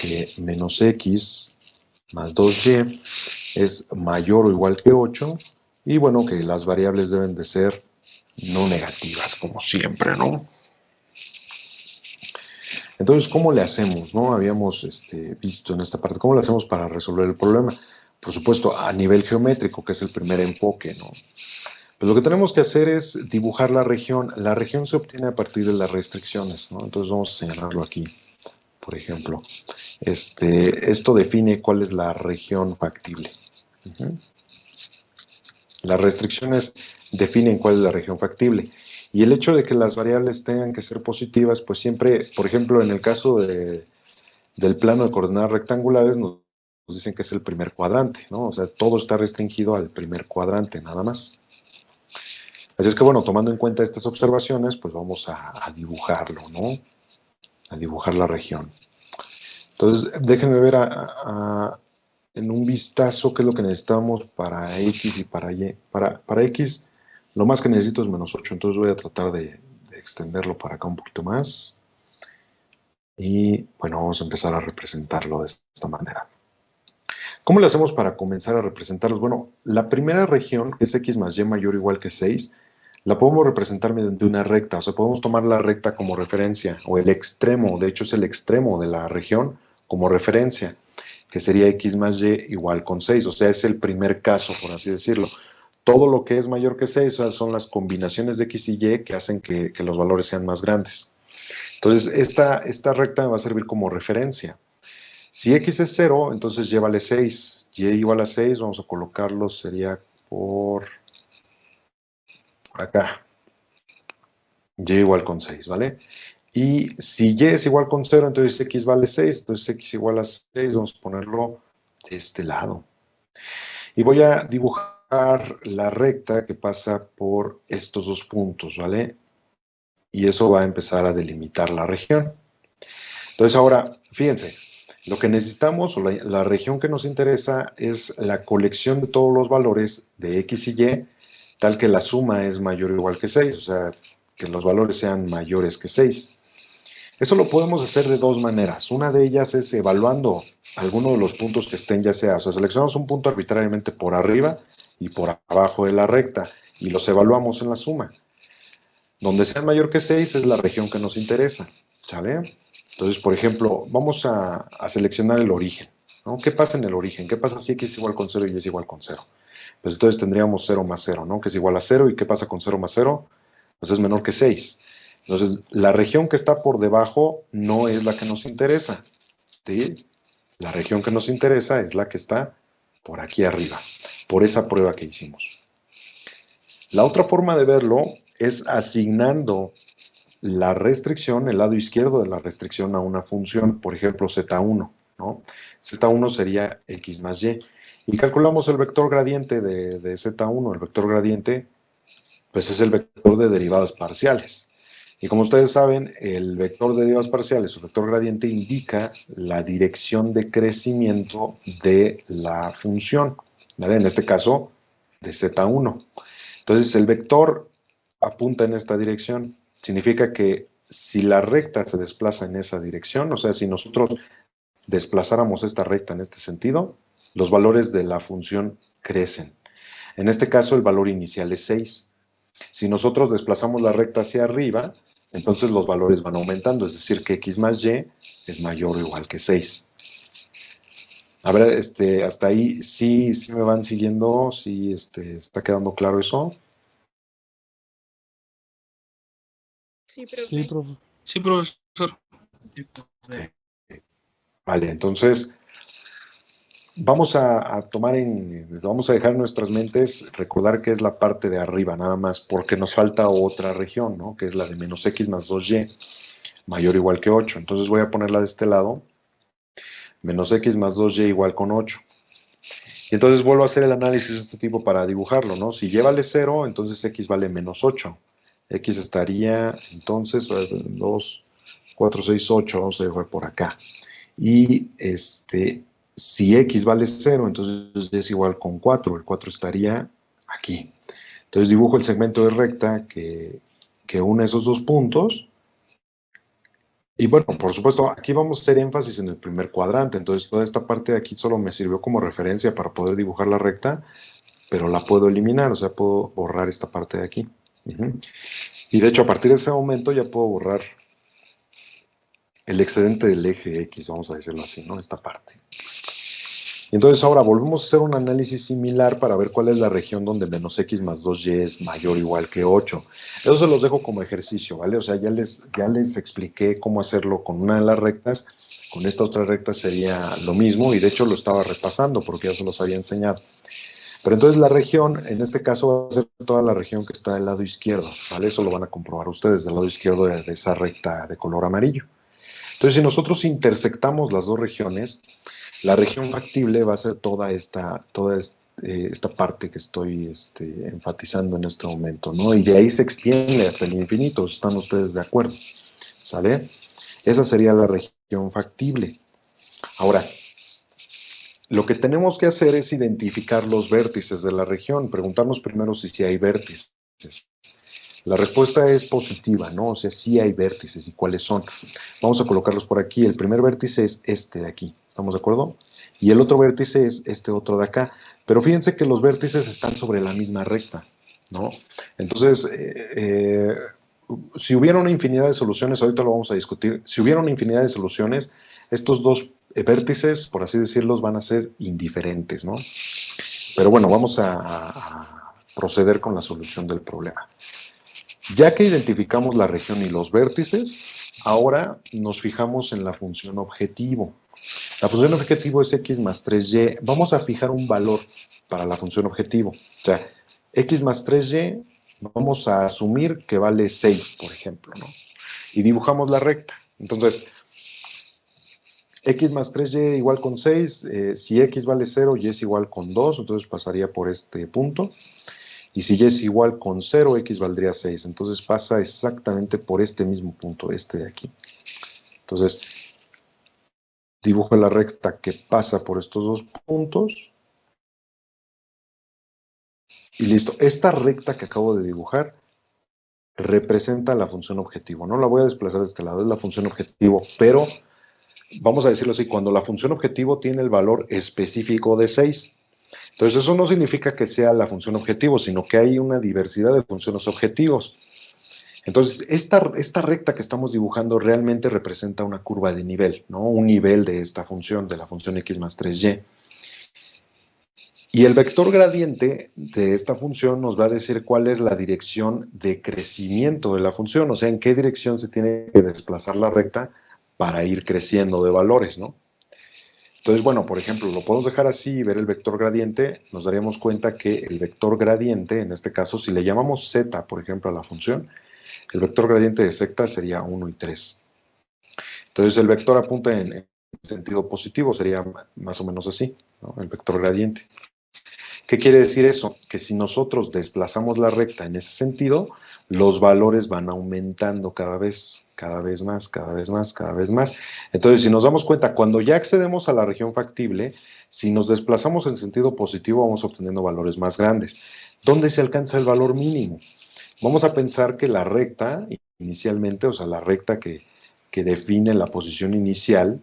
que menos x más 2y es mayor o igual que 8, y bueno, que las variables deben de ser no negativas, como siempre, ¿no? Entonces, ¿cómo le hacemos, no? Habíamos visto en esta parte, ¿cómo le hacemos para resolver el problema? Por supuesto, a nivel geométrico, que es el primer enfoque, ¿no? Pues lo que tenemos que hacer es dibujar la región. La región se obtiene a partir de las restricciones, ¿no? Entonces vamos a señalarlo aquí, por ejemplo. Esto define cuál es la región factible. Las restricciones definen cuál es la región factible. Y el hecho de que las variables tengan que ser positivas, pues siempre, por ejemplo, en el caso del plano de coordenadas rectangulares, nos dicen que es el primer cuadrante, ¿no? O sea, todo está restringido al primer cuadrante, nada más. Así es que, bueno, tomando en cuenta estas observaciones, pues vamos a dibujarlo, ¿no? A dibujar la región. Entonces, déjenme ver en un vistazo qué es lo que necesitamos para X y para Y. Para X, lo más que necesito es menos 8, entonces voy a tratar de extenderlo para acá un poquito más. Y, bueno, vamos a empezar a representarlo de esta manera. ¿Cómo le hacemos para comenzar a representarlos? Bueno, la primera región, que es X más Y mayor o igual que 6, la podemos representar mediante una recta, o sea, podemos tomar la recta como referencia, o el extremo, de hecho es el extremo de la región como referencia, que sería x más y igual con 6, o sea, es el primer caso, por así decirlo. Todo lo que es mayor que 6, o sea, son las combinaciones de x y y que hacen que los valores sean más grandes. Entonces, esta recta me va a servir como referencia. Si x es 0, entonces y vale 6. Y igual a 6, vamos a colocarlo, sería por acá. Y igual con 6, ¿vale? Y si y es igual con 0, entonces x vale 6, entonces x igual a 6, vamos a ponerlo de este lado. Y voy a dibujar la recta que pasa por estos dos puntos, ¿vale? Y eso va a empezar a delimitar la región. Entonces ahora, fíjense, lo que necesitamos, o la región que nos interesa, es la colección de todos los valores de x y y, tal que la suma es mayor o igual que 6, o sea, que los valores sean mayores que 6. Eso lo podemos hacer de dos maneras. Una de ellas es evaluando alguno de los puntos que estén, ya sea, o sea, seleccionamos un punto arbitrariamente por arriba y por abajo de la recta y los evaluamos en la suma. Donde sea mayor que 6 es la región que nos interesa, ¿sale? Entonces, por ejemplo, vamos a seleccionar el origen, ¿no? ¿Qué pasa en el origen? ¿Qué pasa si x es igual con 0 y y es igual con 0? Pues entonces tendríamos 0 más 0, ¿no? Que es igual a 0. ¿Y qué pasa con 0 más 0? Pues es menor que 6. Entonces, la región que está por debajo no es la que nos interesa, ¿sí? La región que nos interesa es la que está por aquí arriba, por esa prueba que hicimos. La otra forma de verlo es asignando la restricción, el lado izquierdo de la restricción a una función, por ejemplo, z1, ¿no? Z1 sería x más y. Y calculamos el vector gradiente de z1, el vector gradiente, pues es el vector de derivadas parciales. Y como ustedes saben, el vector de derivadas parciales o vector gradiente indica la dirección de crecimiento de la función, ¿vale? En este caso, de z1. Entonces, el vector apunta en esta dirección. Significa que si la recta se desplaza en esa dirección, o sea, si nosotros desplazáramos esta recta en este sentido, los valores de la función crecen. En este caso, el valor inicial es 6. Si nosotros desplazamos la recta hacia arriba, entonces los valores van aumentando, es decir, que x más y es mayor o igual que 6. A ver, hasta ahí sí me van siguiendo, sí, está quedando claro eso. Sí, Sí, profe. profe. Sí, profesor. Ok. Vale, entonces vamos a dejar en nuestras mentes recordar que es la parte de arriba nada más, porque nos falta otra región, ¿no? Que es la de menos x más 2y, mayor o igual que 8. Entonces voy a ponerla de este lado, menos x más 2y igual con 8. Y entonces vuelvo a hacer el análisis de este tipo para dibujarlo, ¿no? Si y vale 0, entonces x vale menos 8. X estaría, entonces, 2, 4, 6, 8, vamos a dibujar por acá. Y si x vale 0, entonces es igual con 4. El 4 estaría aquí. Entonces dibujo el segmento de recta que une esos dos puntos. Y bueno, por supuesto, aquí vamos a hacer énfasis en el primer cuadrante. Entonces toda esta parte de aquí solo me sirvió como referencia para poder dibujar la recta, pero la puedo eliminar, o sea, puedo borrar esta parte de aquí. Y de hecho, a partir de ese momento ya puedo borrar el excedente del eje X, vamos a decirlo así, ¿no? Esta parte. Y entonces ahora volvemos a hacer un análisis similar para ver cuál es la región donde menos x más 2y es mayor o igual que 8. Eso se los dejo como ejercicio, ¿vale? O sea, ya les expliqué cómo hacerlo con una de las rectas. Con esta otra recta sería lo mismo y de hecho lo estaba repasando porque ya se los había enseñado. Pero entonces la región, en este caso va a ser toda la región que está del lado izquierdo, ¿vale? Eso lo van a comprobar ustedes del lado izquierdo de esa recta de color amarillo. Entonces si nosotros intersectamos las dos regiones, la región factible va a ser toda esta parte que estoy enfatizando en este momento, ¿no? Y de ahí se extiende hasta el infinito, ¿están ustedes de acuerdo? ¿Sale? Esa sería la región factible. Ahora, lo que tenemos que hacer es identificar los vértices de la región, preguntarnos primero si sí hay vértices. La respuesta es positiva, ¿no? O sea, sí hay vértices y cuáles son. Vamos a colocarlos por aquí. El primer vértice es este de aquí, ¿estamos de acuerdo? Y el otro vértice es este otro de acá. Pero fíjense que los vértices están sobre la misma recta, ¿no? Entonces, si hubiera una infinidad de soluciones, ahorita lo vamos a discutir, si hubiera una infinidad de soluciones, estos dos vértices, por así decirlos, van a ser indiferentes, ¿no? Pero bueno, vamos a proceder con la solución del problema. Ya que identificamos la región y los vértices, ahora nos fijamos en la función objetivo. La función objetivo es x más 3y. Vamos a fijar un valor para la función objetivo. O sea, x más 3y, vamos a asumir que vale 6, por ejemplo, ¿no? Y dibujamos la recta. Entonces, x más 3y igual con 6. Si x vale 0, y es igual con 2, entonces pasaría por este punto. Y si y es igual con 0, x valdría 6. Entonces pasa exactamente por este mismo punto, este de aquí. Entonces, dibujo la recta que pasa por estos dos puntos. Y listo. Esta recta que acabo de dibujar representa la función objetivo. No la voy a desplazar de este lado, es la función objetivo. Pero, vamos a decirlo así, cuando la función objetivo tiene el valor específico de 6. Entonces, eso no significa que sea la función objetivo, sino que hay una diversidad de funciones objetivos. Entonces, esta recta que estamos dibujando realmente representa una curva de nivel, ¿no? Un nivel de esta función, de la función x más 3y. Y el vector gradiente de esta función nos va a decir cuál es la dirección de crecimiento de la función, o sea, en qué dirección se tiene que desplazar la recta para ir creciendo de valores, ¿no? Entonces, bueno, por ejemplo, lo podemos dejar así y ver el vector gradiente, nos daríamos cuenta que el vector gradiente, en este caso, si le llamamos z, por ejemplo, a la función, el vector gradiente de z sería 1 y 3. Entonces, el vector apunta en sentido positivo, sería más o menos así, ¿no? El vector gradiente. ¿Qué quiere decir eso? Que si nosotros desplazamos la recta en ese sentido, los valores van aumentando cada vez más, cada vez más, cada vez más. Entonces, si nos damos cuenta, cuando ya accedemos a la región factible, si nos desplazamos en sentido positivo, vamos obteniendo valores más grandes. ¿Dónde se alcanza el valor mínimo? Vamos a pensar que la recta, inicialmente, o sea, la recta que define la posición inicial,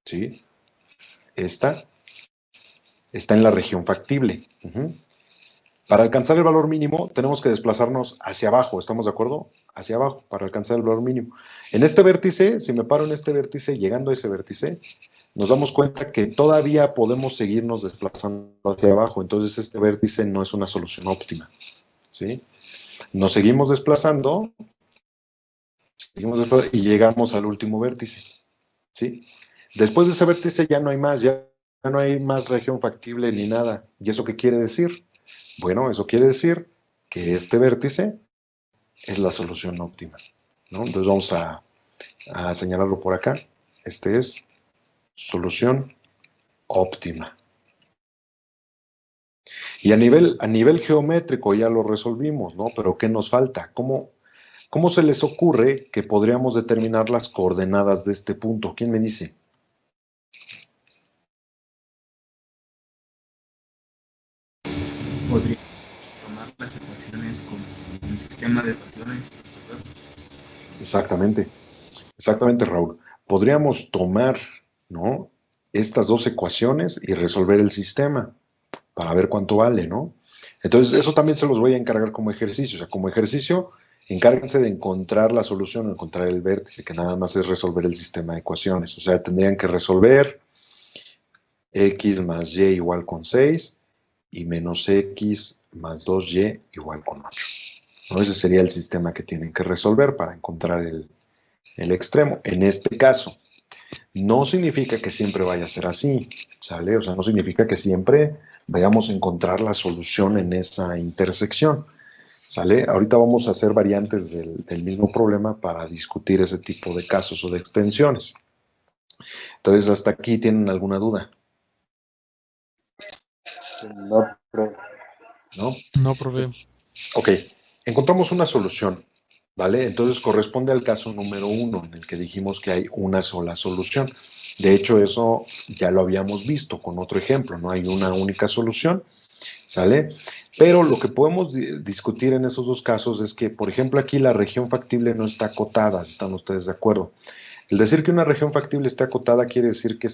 ¿sí? Esta está en la región factible. Para alcanzar el valor mínimo tenemos que desplazarnos hacia abajo, ¿estamos de acuerdo? Hacia abajo para alcanzar el valor mínimo. En este vértice, si me paro en este vértice, llegando a ese vértice, nos damos cuenta que todavía podemos seguirnos desplazando hacia abajo, entonces este vértice no es una solución óptima, ¿sí? Nos seguimos desplazando y llegamos al último vértice, ¿sí? Después de ese vértice ya no hay más, ya no hay más región factible ni nada. ¿Y eso qué quiere decir? Bueno, eso quiere decir que este vértice es la solución óptima, ¿no? Entonces vamos a señalarlo por acá. Este es solución óptima. Y a nivel geométrico ya lo resolvimos, ¿no? Pero ¿qué nos falta? ¿Cómo se les ocurre que podríamos determinar las coordenadas de este punto? ¿Quién me dice? Podríamos tomar las ecuaciones como un sistema de ecuaciones y resolver. Exactamente, exactamente, Raúl. Podríamos tomar, ¿no? Estas dos ecuaciones y resolver el sistema para ver cuánto vale, ¿no? Entonces, eso también se los voy a encargar como ejercicio. O sea, como ejercicio, encárguense de encontrar la solución, encontrar el vértice, que nada más es resolver el sistema de ecuaciones. O sea, tendrían que resolver x más y igual con 6 y menos x más 2y igual con 8. ¿No? Ese sería el sistema que tienen que resolver para encontrar el extremo. En este caso, no significa que siempre vaya a ser así, ¿sale? O sea, no significa que siempre vayamos a encontrar la solución en esa intersección, ¿sale? Ahorita vamos a hacer variantes del mismo problema para discutir ese tipo de casos o de extensiones. Entonces, ¿hasta aquí tienen alguna duda? No, profe. ¿No? No, profe. Ok, encontramos una solución, ¿vale? Entonces corresponde al caso número 1, en el que dijimos que hay una sola solución. De hecho, eso ya lo habíamos visto con otro ejemplo, no hay una única solución, ¿sale? Pero lo que podemos discutir en esos dos casos es que, por ejemplo, aquí la región factible no está acotada, si están ustedes de acuerdo. El decir que una región factible está acotada quiere decir que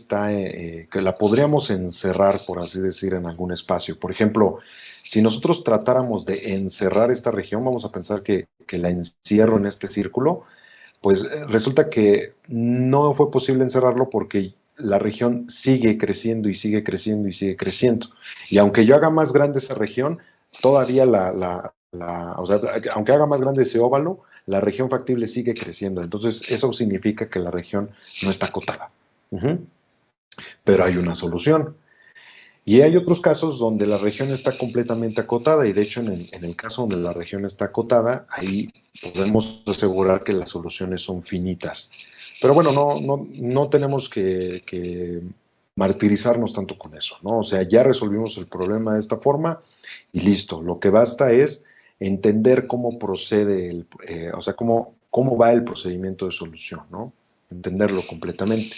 que la podríamos encerrar, por así decir, en algún espacio. Por ejemplo, si nosotros tratáramos de encerrar esta región, vamos a pensar que la encierro en este círculo, pues resulta que no fue posible encerrarlo porque la región sigue creciendo y sigue creciendo y sigue creciendo. Y aunque yo haga más grande esa región, todavía o sea, aunque haga más grande ese óvalo, la región factible sigue creciendo. Entonces, eso significa que la región no está acotada. Pero hay una solución. Y hay otros casos donde la región está completamente acotada y de hecho en el caso donde la región está acotada, ahí podemos asegurar que las soluciones son finitas. Pero bueno, no tenemos que martirizarnos tanto con eso, ¿no? O sea, ya resolvimos el problema de esta forma y listo. Lo que basta es entender cómo procede, o sea, cómo va el procedimiento de solución, ¿no? Entenderlo completamente.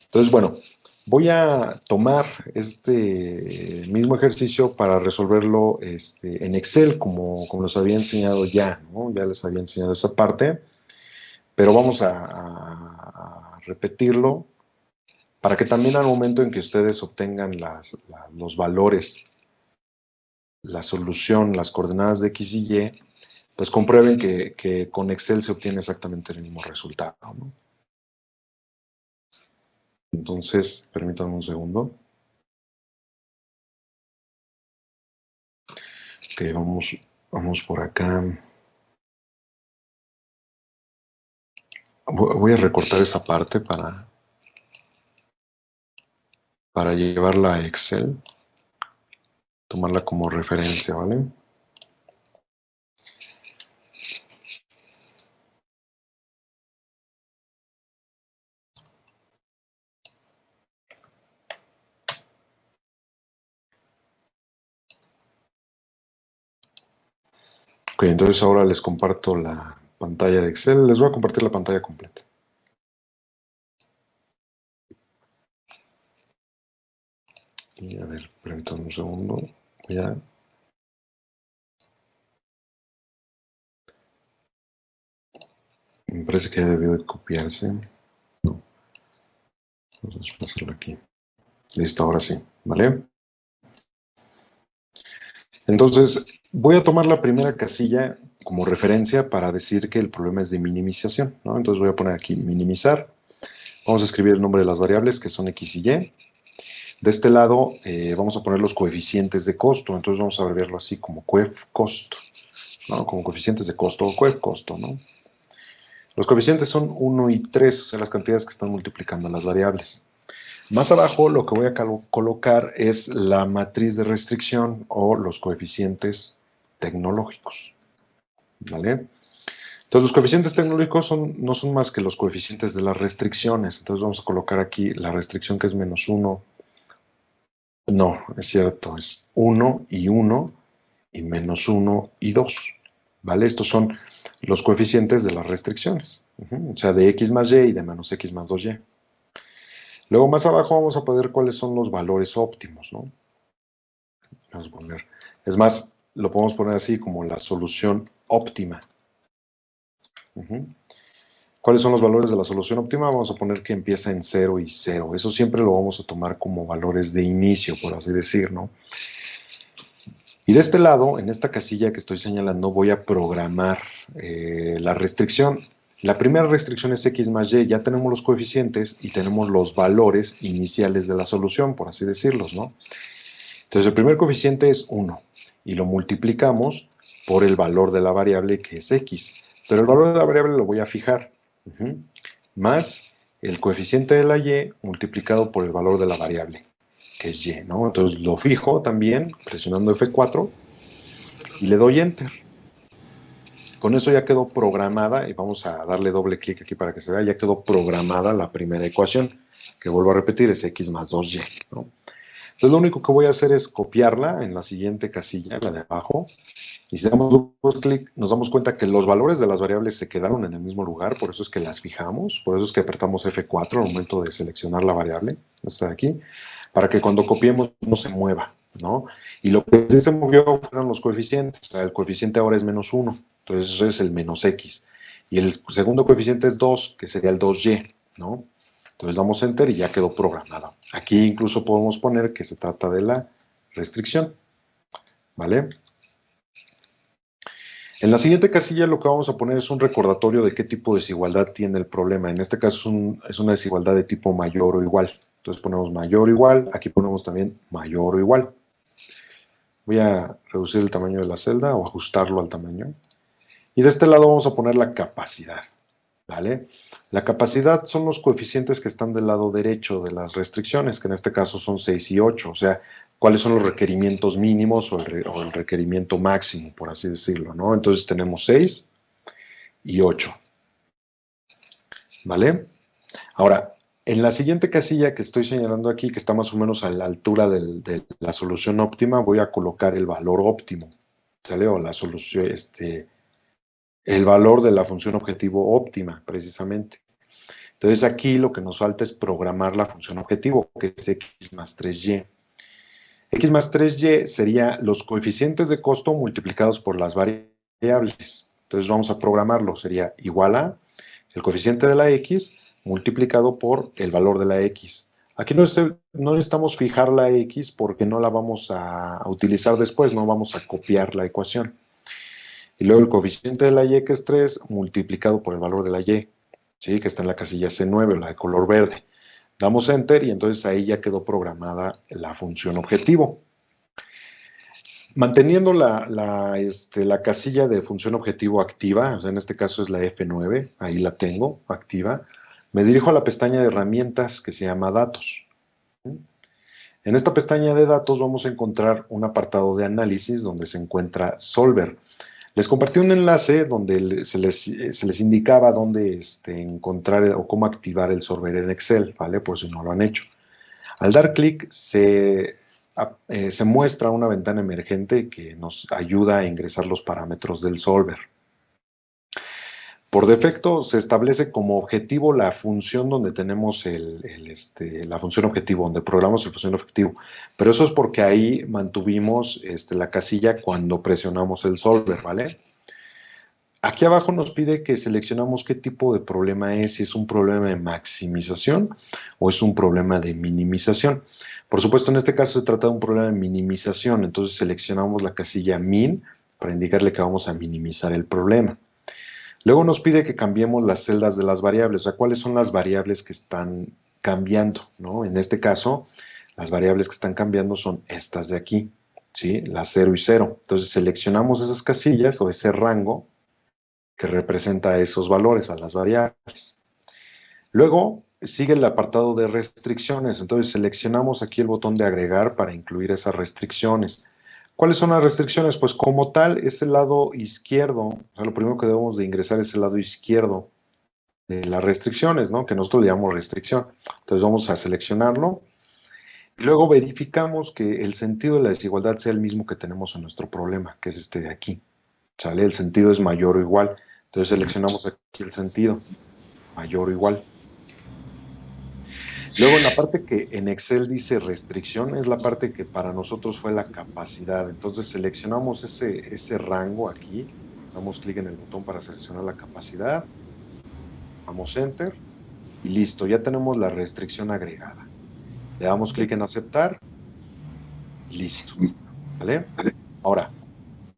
Entonces, bueno, voy a tomar este mismo ejercicio para resolverlo en Excel, como les había enseñado ya, ¿no? Ya les había enseñado esa parte, pero vamos a repetirlo para que también al momento en que ustedes obtengan los valores, la solución, las coordenadas de X y Y, pues comprueben que con Excel se obtiene exactamente el mismo resultado, ¿no? Entonces, permítanme un segundo. Ok, vamos por acá. Voy a recortar esa parte para llevarla a Excel, tomarla como referencia, ¿vale? Ok, entonces ahora les comparto la pantalla de Excel. Les voy a compartir la pantalla completa. Y a ver, permítanme un segundo. Me parece que ya debió de copiarse. No. Vamos a pasarlo aquí. Listo, ahora sí, ¿vale? Entonces, voy a tomar la primera casilla como referencia para decir que el problema es de minimización, ¿no? Entonces voy a poner aquí minimizar. Vamos a escribir el nombre de las variables que son x y y. De este lado vamos a poner los coeficientes de costo, entonces vamos a abreviarlo así como coef_cost, ¿no? Como coeficientes de costo o coef_costo, ¿no? Los coeficientes son 1 y 3, o sea, las cantidades que están multiplicando las variables. Más abajo lo que voy a colocar es la matriz de restricción o los coeficientes tecnológicos, ¿vale? Entonces los coeficientes tecnológicos no son más que los coeficientes de las restricciones. Entonces vamos a colocar aquí la restricción que es menos 1. No, es cierto, es 1 y menos 1 y 2, ¿vale? Estos son los coeficientes de las restricciones, o sea, de x más y y de menos x más 2y. Luego más abajo vamos a poner cuáles son los valores óptimos, ¿no? Vamos a poner, es más, lo podemos poner así como la solución óptima. ¿Cuáles son los valores de la solución óptima? Vamos a poner que empieza en 0 y 0. Eso siempre lo vamos a tomar como valores de inicio, por así decir, ¿no? Y de este lado, en esta casilla que estoy señalando, voy a programar la restricción. La primera restricción es x más y. Ya tenemos los coeficientes y tenemos los valores iniciales de la solución, por así decirlos, ¿no? Entonces, el primer coeficiente es 1 y lo multiplicamos por el valor de la variable que es x. Pero el valor de la variable lo voy a fijar. Más el coeficiente de la y multiplicado por el valor de la variable, que es y, ¿no? Entonces lo fijo también presionando F4 y le doy Enter. Con eso ya quedó programada, y vamos a darle doble clic aquí para que se vea, ya quedó programada la primera ecuación, que vuelvo a repetir, es x más 2y, ¿no? Entonces lo único que voy a hacer es copiarla en la siguiente casilla, la de abajo, y si damos doble clic nos damos cuenta que los valores de las variables se quedaron en el mismo lugar, por eso es que las fijamos, por eso es que apretamos F4 al momento de seleccionar la variable, esta de aquí, para que cuando copiemos no se mueva, ¿no? Y lo que sí se movió fueron los coeficientes, o sea, el coeficiente ahora es menos 1, entonces eso es el menos x, y el segundo coeficiente es 2, que sería el 2y, ¿no? Entonces damos Enter y ya quedó programado. Aquí incluso podemos poner que se trata de la restricción, ¿vale? En la siguiente casilla lo que vamos a poner es un recordatorio de qué tipo de desigualdad tiene el problema. En este caso es una desigualdad de tipo mayor o igual. Entonces ponemos mayor o igual, aquí ponemos también mayor o igual. Voy a reducir el tamaño de la celda o ajustarlo al tamaño. Y de este lado vamos a poner la capacidad, ¿vale? La capacidad son los coeficientes que están del lado derecho de las restricciones, que en este caso son 6 y 8, o sea, cuáles son los requerimientos mínimos o el requerimiento máximo, por así decirlo, ¿no? Entonces tenemos 6 y 8, ¿vale? Ahora, en la siguiente casilla que estoy señalando aquí, que está más o menos a la altura de la solución óptima, voy a colocar el valor óptimo, ¿sale? O la solución, el valor de la función objetivo óptima, precisamente. Entonces aquí lo que nos falta es programar la función objetivo, que es x más 3y. X más 3y sería los coeficientes de costo multiplicados por las variables. Entonces vamos a programarlo, sería igual a el coeficiente de la x multiplicado por el valor de la x. Aquí no necesitamos fijar la x porque no la vamos a utilizar después, no vamos a copiar la ecuación. Y luego el coeficiente de la y, que es 3, multiplicado por el valor de la y, ¿sí? Que está en la casilla C9, la de color verde. Damos Enter y entonces ahí ya quedó programada la función objetivo. Manteniendo la casilla de función objetivo activa, o sea, en este caso es la F9, ahí la tengo activa, me dirijo a la pestaña de herramientas que se llama Datos. En esta pestaña de Datos vamos a encontrar un apartado de análisis donde se encuentra Solver. Les compartí un enlace donde se les indicaba dónde encontrar o cómo activar el Solver en Excel, ¿vale? Por si no lo han hecho. Al dar clic se muestra una ventana emergente que nos ayuda a ingresar los parámetros del Solver. Por defecto se establece como objetivo la función donde tenemos la función objetivo, donde programamos la función objetivo. Pero eso es porque ahí mantuvimos la casilla cuando presionamos el Solver, ¿vale? Aquí abajo nos pide que seleccionamos qué tipo de problema es, si es un problema de maximización o es un problema de minimización. Por supuesto, en este caso se trata de un problema de minimización, entonces seleccionamos la casilla min para indicarle que vamos a minimizar el problema. Luego nos pide que cambiemos las celdas de las variables, o sea, cuáles son las variables que están cambiando, ¿no? En este caso, las variables que están cambiando son estas de aquí, ¿sí? Las 0 y 0. Entonces seleccionamos esas casillas o ese rango que representa esos valores, a las variables. Luego sigue el apartado de restricciones, entonces seleccionamos aquí el botón de agregar para incluir esas restricciones. ¿Cuáles son las restricciones? Pues como tal es el lado izquierdo, o sea, lo primero que debemos de ingresar es el lado izquierdo de las restricciones, ¿no? Que nosotros le llamamos restricción. Entonces vamos a seleccionarlo y luego verificamos que el sentido de la desigualdad sea el mismo que tenemos en nuestro problema, que es este de aquí. ¿Sale? El sentido es mayor o igual. Entonces seleccionamos aquí el sentido, mayor o igual. Luego en la parte que en Excel dice restricción, es la parte que para nosotros fue la capacidad. Entonces seleccionamos ese rango aquí, damos clic en el botón para seleccionar la capacidad, damos Enter y listo, ya tenemos la restricción agregada. Le damos clic en aceptar y listo. ¿Vale? Ahora,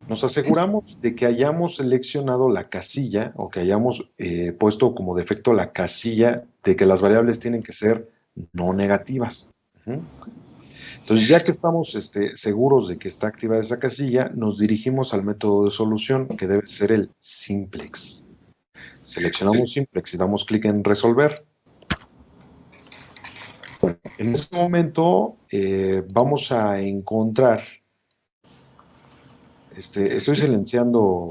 nos aseguramos de que hayamos seleccionado la casilla o que hayamos puesto como defecto la casilla de que las variables tienen que ser no negativas. Entonces, ya que estamos seguros de que está activada esa casilla, nos dirigimos al método de solución, que debe ser el simplex. Seleccionamos simplex y damos clic en resolver. Bueno, en este momento vamos a encontrar, estoy silenciando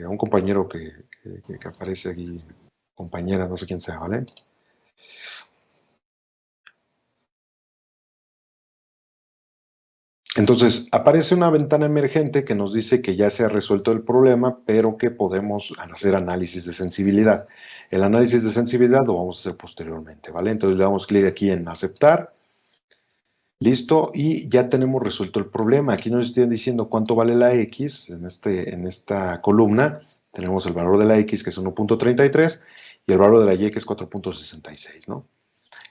a un compañero que aparece aquí, compañera, no sé quién sea, ¿vale? Entonces, aparece una ventana emergente que nos dice que ya se ha resuelto el problema, pero que podemos hacer análisis de sensibilidad. El análisis de sensibilidad lo vamos a hacer posteriormente, ¿vale? Entonces le damos clic aquí en aceptar. Listo, y ya tenemos resuelto el problema. Aquí nos están diciendo cuánto vale la X en esta columna. Tenemos el valor de la X, que es 1.33, y el valor de la Y, que es 4.66, ¿no?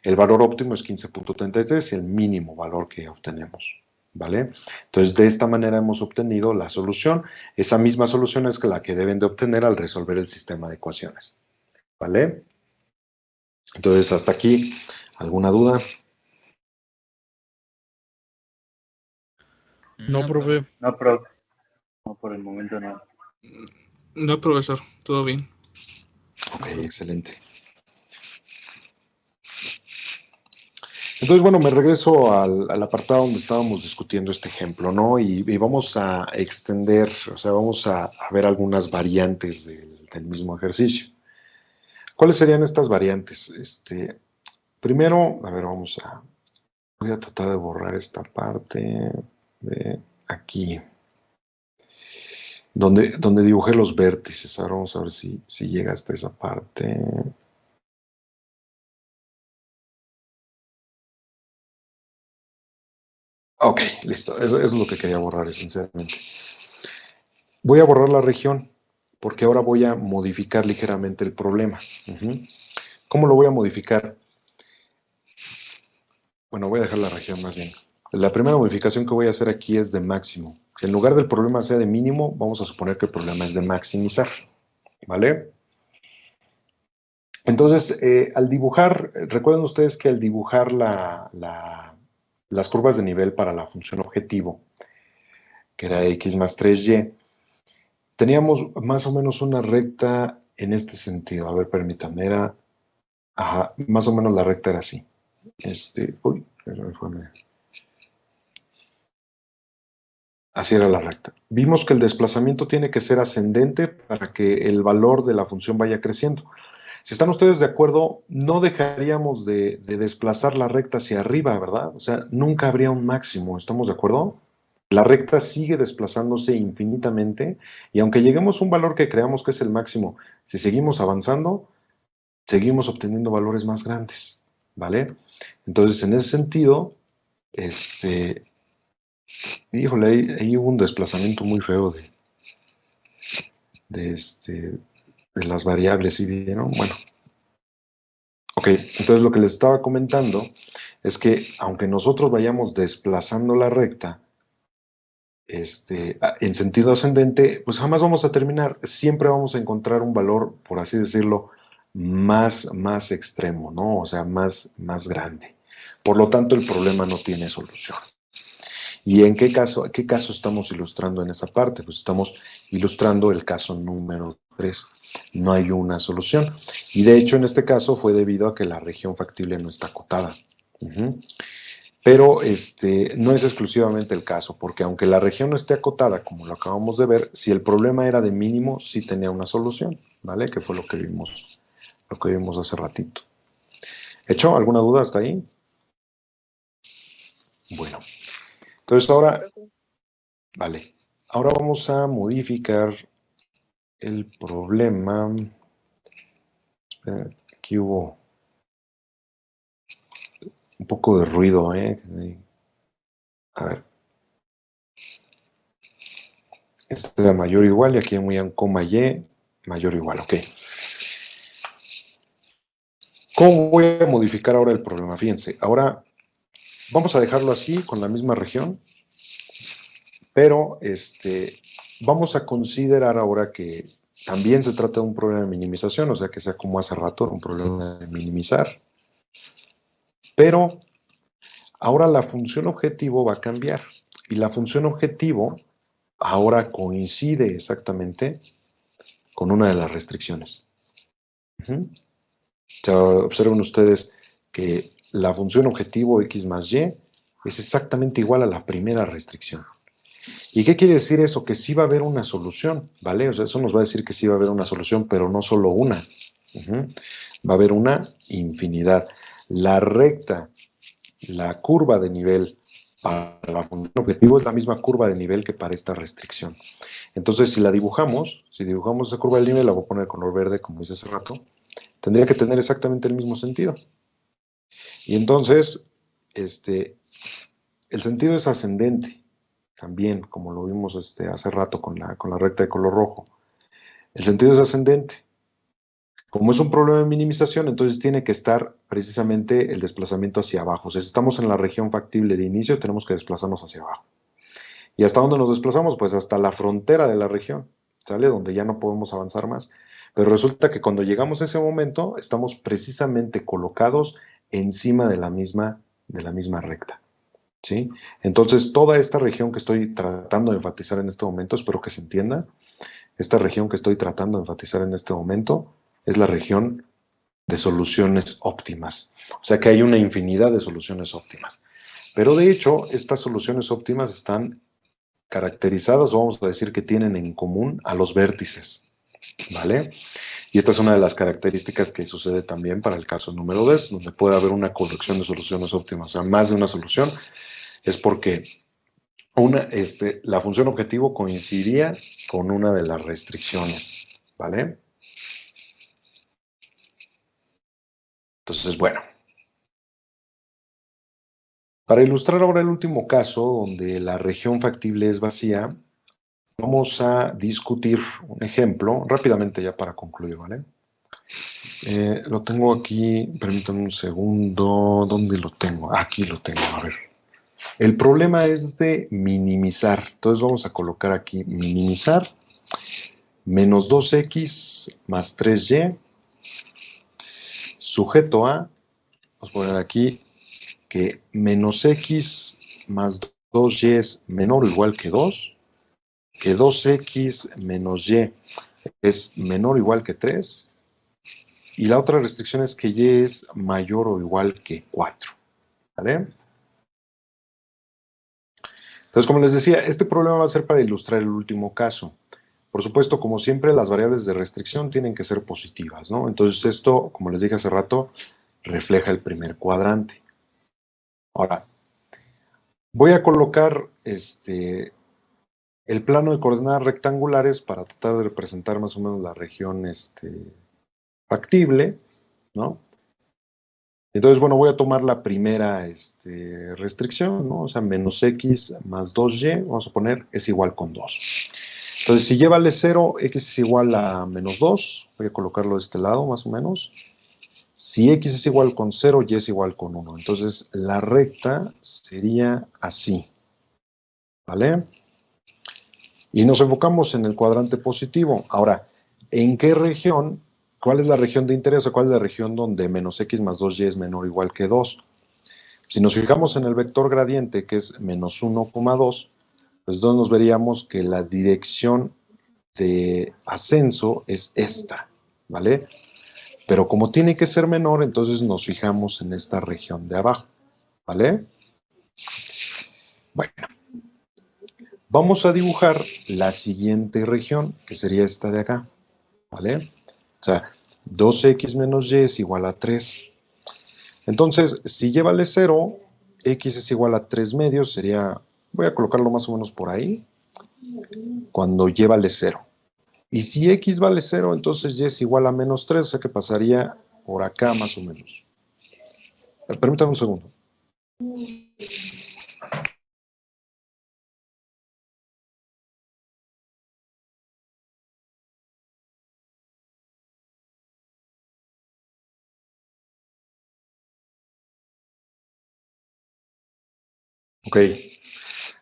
El valor óptimo es 15.33 y el mínimo valor que obtenemos. ¿Vale? Entonces, de esta manera hemos obtenido la solución. Esa misma solución es la que deben de obtener al resolver el sistema de ecuaciones. ¿Vale? Entonces, hasta aquí, ¿alguna duda? No, profe. No, profe. No, por el momento no. No, profesor, todo bien. Ok, excelente. Entonces, bueno, me regreso al apartado donde estábamos discutiendo este ejemplo, ¿no? Y vamos a extender, o sea, vamos a ver algunas variantes del mismo ejercicio. ¿Cuáles serían estas variantes? Primero, a ver, voy a tratar de borrar esta parte de aquí, donde dibujé los vértices. Ahora vamos a ver si llega hasta esa parte. Ok, listo. Eso es lo que quería borrar esencialmente. Voy a borrar la región porque ahora voy a modificar ligeramente el problema. ¿Cómo lo voy a modificar? Bueno, voy a dejar la región más bien. La primera modificación que voy a hacer aquí es de máximo. Si en lugar del problema sea de mínimo, vamos a suponer que el problema es de maximizar. ¿Vale? Entonces, al dibujar, recuerden ustedes que al dibujar las curvas de nivel para la función objetivo, que era x más 3y, teníamos más o menos una recta en este sentido. A ver, permítanme, más o menos la recta era así. Así era la recta. Vimos que el desplazamiento tiene que ser ascendente para que el valor de la función vaya creciendo. Si están ustedes de acuerdo, no dejaríamos de desplazar la recta hacia arriba, ¿verdad? O sea, nunca habría un máximo, ¿estamos de acuerdo? La recta sigue desplazándose infinitamente y aunque lleguemos a un valor que creamos que es el máximo, si seguimos avanzando, seguimos obteniendo valores más grandes, ¿vale? Entonces, en ese sentido, híjole, ahí hubo un desplazamiento muy feo de las variables, ¿sí vieron? Bueno. Ok, entonces lo que les estaba comentando es que aunque nosotros vayamos desplazando la recta en sentido ascendente, pues jamás vamos a terminar. Siempre vamos a encontrar un valor, por así decirlo, más extremo, ¿no? O sea, más grande. Por lo tanto, el problema no tiene solución. ¿Y en qué caso estamos ilustrando en esa parte? Pues estamos ilustrando el caso número 3. No hay una solución. Y de hecho, en este caso fue debido a que la región factible no está acotada. Pero no es exclusivamente el caso, porque aunque la región no esté acotada, como lo acabamos de ver, si el problema era de mínimo, sí tenía una solución, ¿vale? Que fue lo que vimos hace ratito. ¿Hecho? ¿Alguna duda hasta ahí? Bueno. Entonces ahora, vale, ahora vamos a modificar el problema. Espera, aquí hubo un poco de ruido, ¿eh? A ver. Este era mayor o igual y aquí muy en coma y, mayor o igual, ok. ¿Cómo voy a modificar ahora el problema? Fíjense, ahora vamos a dejarlo así, con la misma región, pero vamos a considerar ahora que también se trata de un problema de minimización, o sea que sea como hace rato, un problema de minimizar. Pero ahora la función objetivo va a cambiar, y la función objetivo ahora coincide exactamente con una de las restricciones. O sea, observen ustedes que la función objetivo x más y es exactamente igual a la primera restricción. ¿Y qué quiere decir eso? Que sí va a haber una solución, ¿vale? O sea, eso nos va a decir que sí va a haber una solución, pero no solo una. Va a haber una infinidad. La recta, la curva de nivel para la función objetivo es la misma curva de nivel que para esta restricción. Entonces, si dibujamos esa curva de nivel, la voy a poner color verde, como hice hace rato, tendría que tener exactamente el mismo sentido. Y entonces, el sentido es ascendente. También, como lo vimos hace rato con la recta de color rojo. El sentido es ascendente. Como es un problema de minimización, entonces tiene que estar precisamente el desplazamiento hacia abajo. O sea, si estamos en la región factible de inicio, tenemos que desplazarnos hacia abajo. ¿Y hasta dónde nos desplazamos? Pues hasta la frontera de la región, ¿sale? Donde ya no podemos avanzar más. Pero resulta que cuando llegamos a ese momento, estamos precisamente colocados encima de la misma recta. ¿Sí? Entonces, toda esta región que estoy tratando de enfatizar en este momento, espero que se entienda, esta región que estoy tratando de enfatizar en este momento es la región de soluciones óptimas. O sea que hay una infinidad de soluciones óptimas. Pero de hecho, estas soluciones óptimas están caracterizadas, o vamos a decir que tienen en común a los vértices, ¿vale? Y esta es una de las características que sucede también para el caso número 2, donde puede haber una colección de soluciones óptimas, o sea, más de una solución, es porque la función objetivo coincidía con una de las restricciones, ¿vale? Entonces, bueno. Para ilustrar ahora el último caso, donde la región factible es vacía, vamos a discutir un ejemplo, rápidamente ya para concluir, ¿vale? Lo tengo aquí, permítanme un segundo, ¿dónde lo tengo? Aquí lo tengo, a ver. El problema es de minimizar, entonces vamos a colocar aquí minimizar, menos 2x más 3y, sujeto a, vamos a poner aquí que menos x más 2y es menor o igual que 2, que 2x menos y es menor o igual que 3, y la otra restricción es que y es mayor o igual que 4, ¿vale? Entonces, como les decía, este problema va a ser para ilustrar el último caso. Por supuesto, como siempre, las variables de restricción tienen que ser positivas, ¿no? Entonces esto, como les dije hace rato, refleja el primer cuadrante. Ahora, voy a colocar el plano de coordenadas rectangulares para tratar de representar más o menos la región factible, ¿no? Entonces, bueno, voy a tomar la primera restricción, ¿no? O sea, menos x más 2y, vamos a poner, es igual con 2. Entonces, si y vale 0, x es igual a menos 2, voy a colocarlo de este lado más o menos. Si x es igual con 0, y es igual con 1. Entonces, la recta sería así, ¿vale? Y nos enfocamos en el cuadrante positivo. Ahora, ¿en qué región? ¿Cuál es la región de interés o cuál es la región donde menos x más 2y es menor o igual que 2? Si nos fijamos en el vector gradiente, que es menos 1,2, pues entonces nos veríamos que la dirección de ascenso es esta, ¿vale? Pero como tiene que ser menor, entonces nos fijamos en esta región de abajo, ¿vale? Bueno, vamos a dibujar la siguiente región, que sería esta de acá, ¿vale? O sea, 2x menos y es igual a 3. Entonces, si y vale 0, x es igual a 3 medios, sería, voy a colocarlo más o menos por ahí, cuando y vale 0. Y si x vale 0, entonces y es igual a menos 3, o sea que pasaría por acá más o menos. Permítame un segundo. Ok,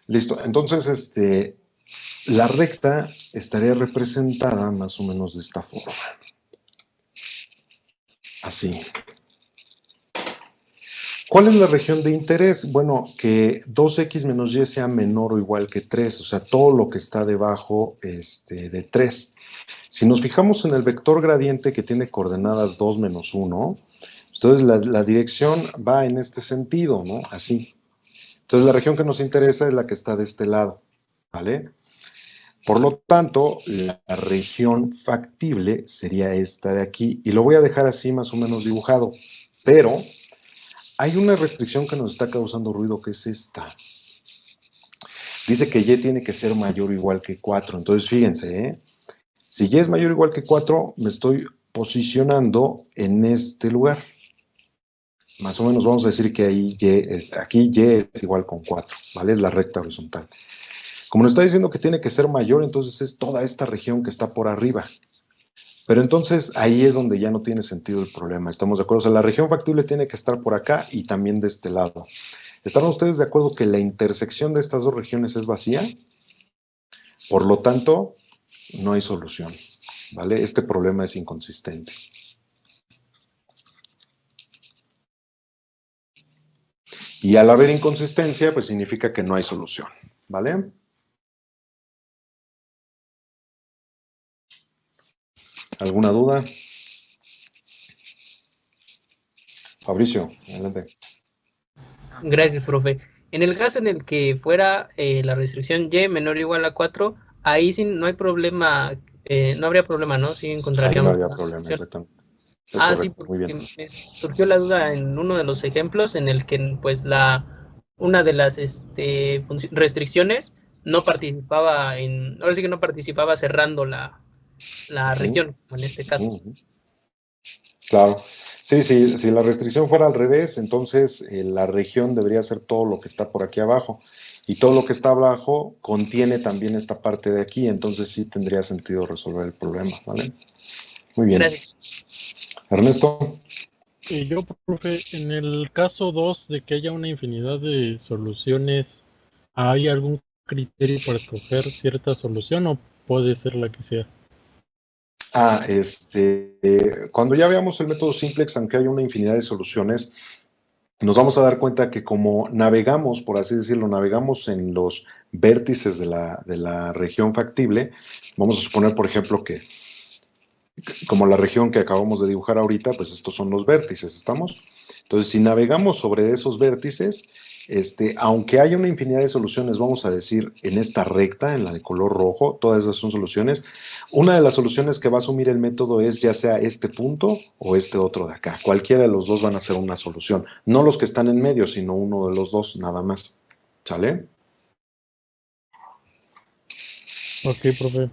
listo. Entonces, la recta estaría representada más o menos de esta forma. Así. ¿Cuál es la región de interés? Bueno, que 2x menos y sea menor o igual que 3, o sea, todo lo que está debajo de 3. Si nos fijamos en el vector gradiente que tiene coordenadas 2 menos 1, entonces la dirección va en este sentido, ¿no? Así. Entonces la región que nos interesa es la que está de este lado, ¿vale? Por lo tanto, la región factible sería esta de aquí, y lo voy a dejar así más o menos dibujado, pero hay una restricción que nos está causando ruido, que es esta. Dice que y tiene que ser mayor o igual que 4, entonces fíjense, ¿eh? Si y es mayor o igual que 4, me estoy posicionando en este lugar. Más o menos vamos a decir que ahí aquí y es igual con 4, ¿vale? Es la recta horizontal. Como nos está diciendo que tiene que ser mayor, entonces es toda esta región que está por arriba. Pero entonces ahí es donde ya no tiene sentido el problema. ¿Estamos de acuerdo? O sea, la región factible tiene que estar por acá y también de este lado. ¿Están ustedes de acuerdo que la intersección de estas dos regiones es vacía? Por lo tanto, no hay solución, ¿vale? Este problema es inconsistente. Y al haber inconsistencia, pues significa que no hay solución, ¿vale? ¿Alguna duda? Fabricio, adelante. Gracias, profe. En el caso en el que fuera la restricción y menor o igual a 4, ahí sí no hay problema, no habría problema, ¿no? Sí Ahí no encontraríamos había la problema, solución. exactamente. Es Sí, correcto, muy porque bien. me surgió la duda en uno de los ejemplos en el que pues una de las restricciones no participaba ahora sí que no participaba cerrando la región, como en este caso. Claro. Sí, sí, si la restricción fuera al revés, entonces la región debería ser todo lo que está por aquí abajo. Y todo lo que está abajo contiene también esta parte de aquí, entonces sí tendría sentido resolver el problema, ¿vale? Muy bien. Gracias. Ernesto. Y yo, profe, en el caso 2 de que haya una infinidad de soluciones, ¿hay algún criterio para escoger cierta solución o puede ser la que sea? Cuando ya veamos el método simplex, aunque haya una infinidad de soluciones, nos vamos a dar cuenta que como navegamos, por así decirlo, navegamos en los vértices de la región factible, vamos a suponer, por ejemplo, que como la región que acabamos de dibujar ahorita, pues estos son los vértices, ¿estamos? Entonces, si navegamos sobre esos vértices, aunque haya una infinidad de soluciones, vamos a decir, en esta recta, en la de color rojo, todas esas son soluciones. Una de las soluciones que va a asumir el método es ya sea este punto o este otro de acá. Cualquiera de los dos van a ser una solución. No los que están en medio, sino uno de los dos, nada más. ¿Sale? Ok, profe.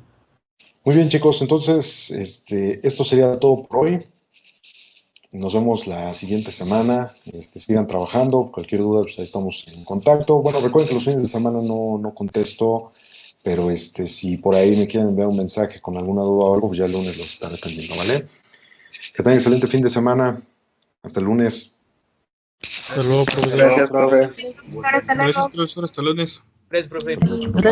Muy bien, chicos. Entonces, esto sería todo por hoy. Nos vemos la siguiente semana. Sigan trabajando. Cualquier duda, pues ahí estamos en contacto. Bueno, recuerden que los fines de semana no contesto, pero si por ahí me quieren enviar un mensaje con alguna duda o algo, pues ya el lunes los estaré atendiendo, ¿vale? Que tengan excelente fin de semana. Hasta el lunes. Hasta luego, profesor. Gracias, profe. Gracias, profesor. Hasta el lunes. Gracias, profe.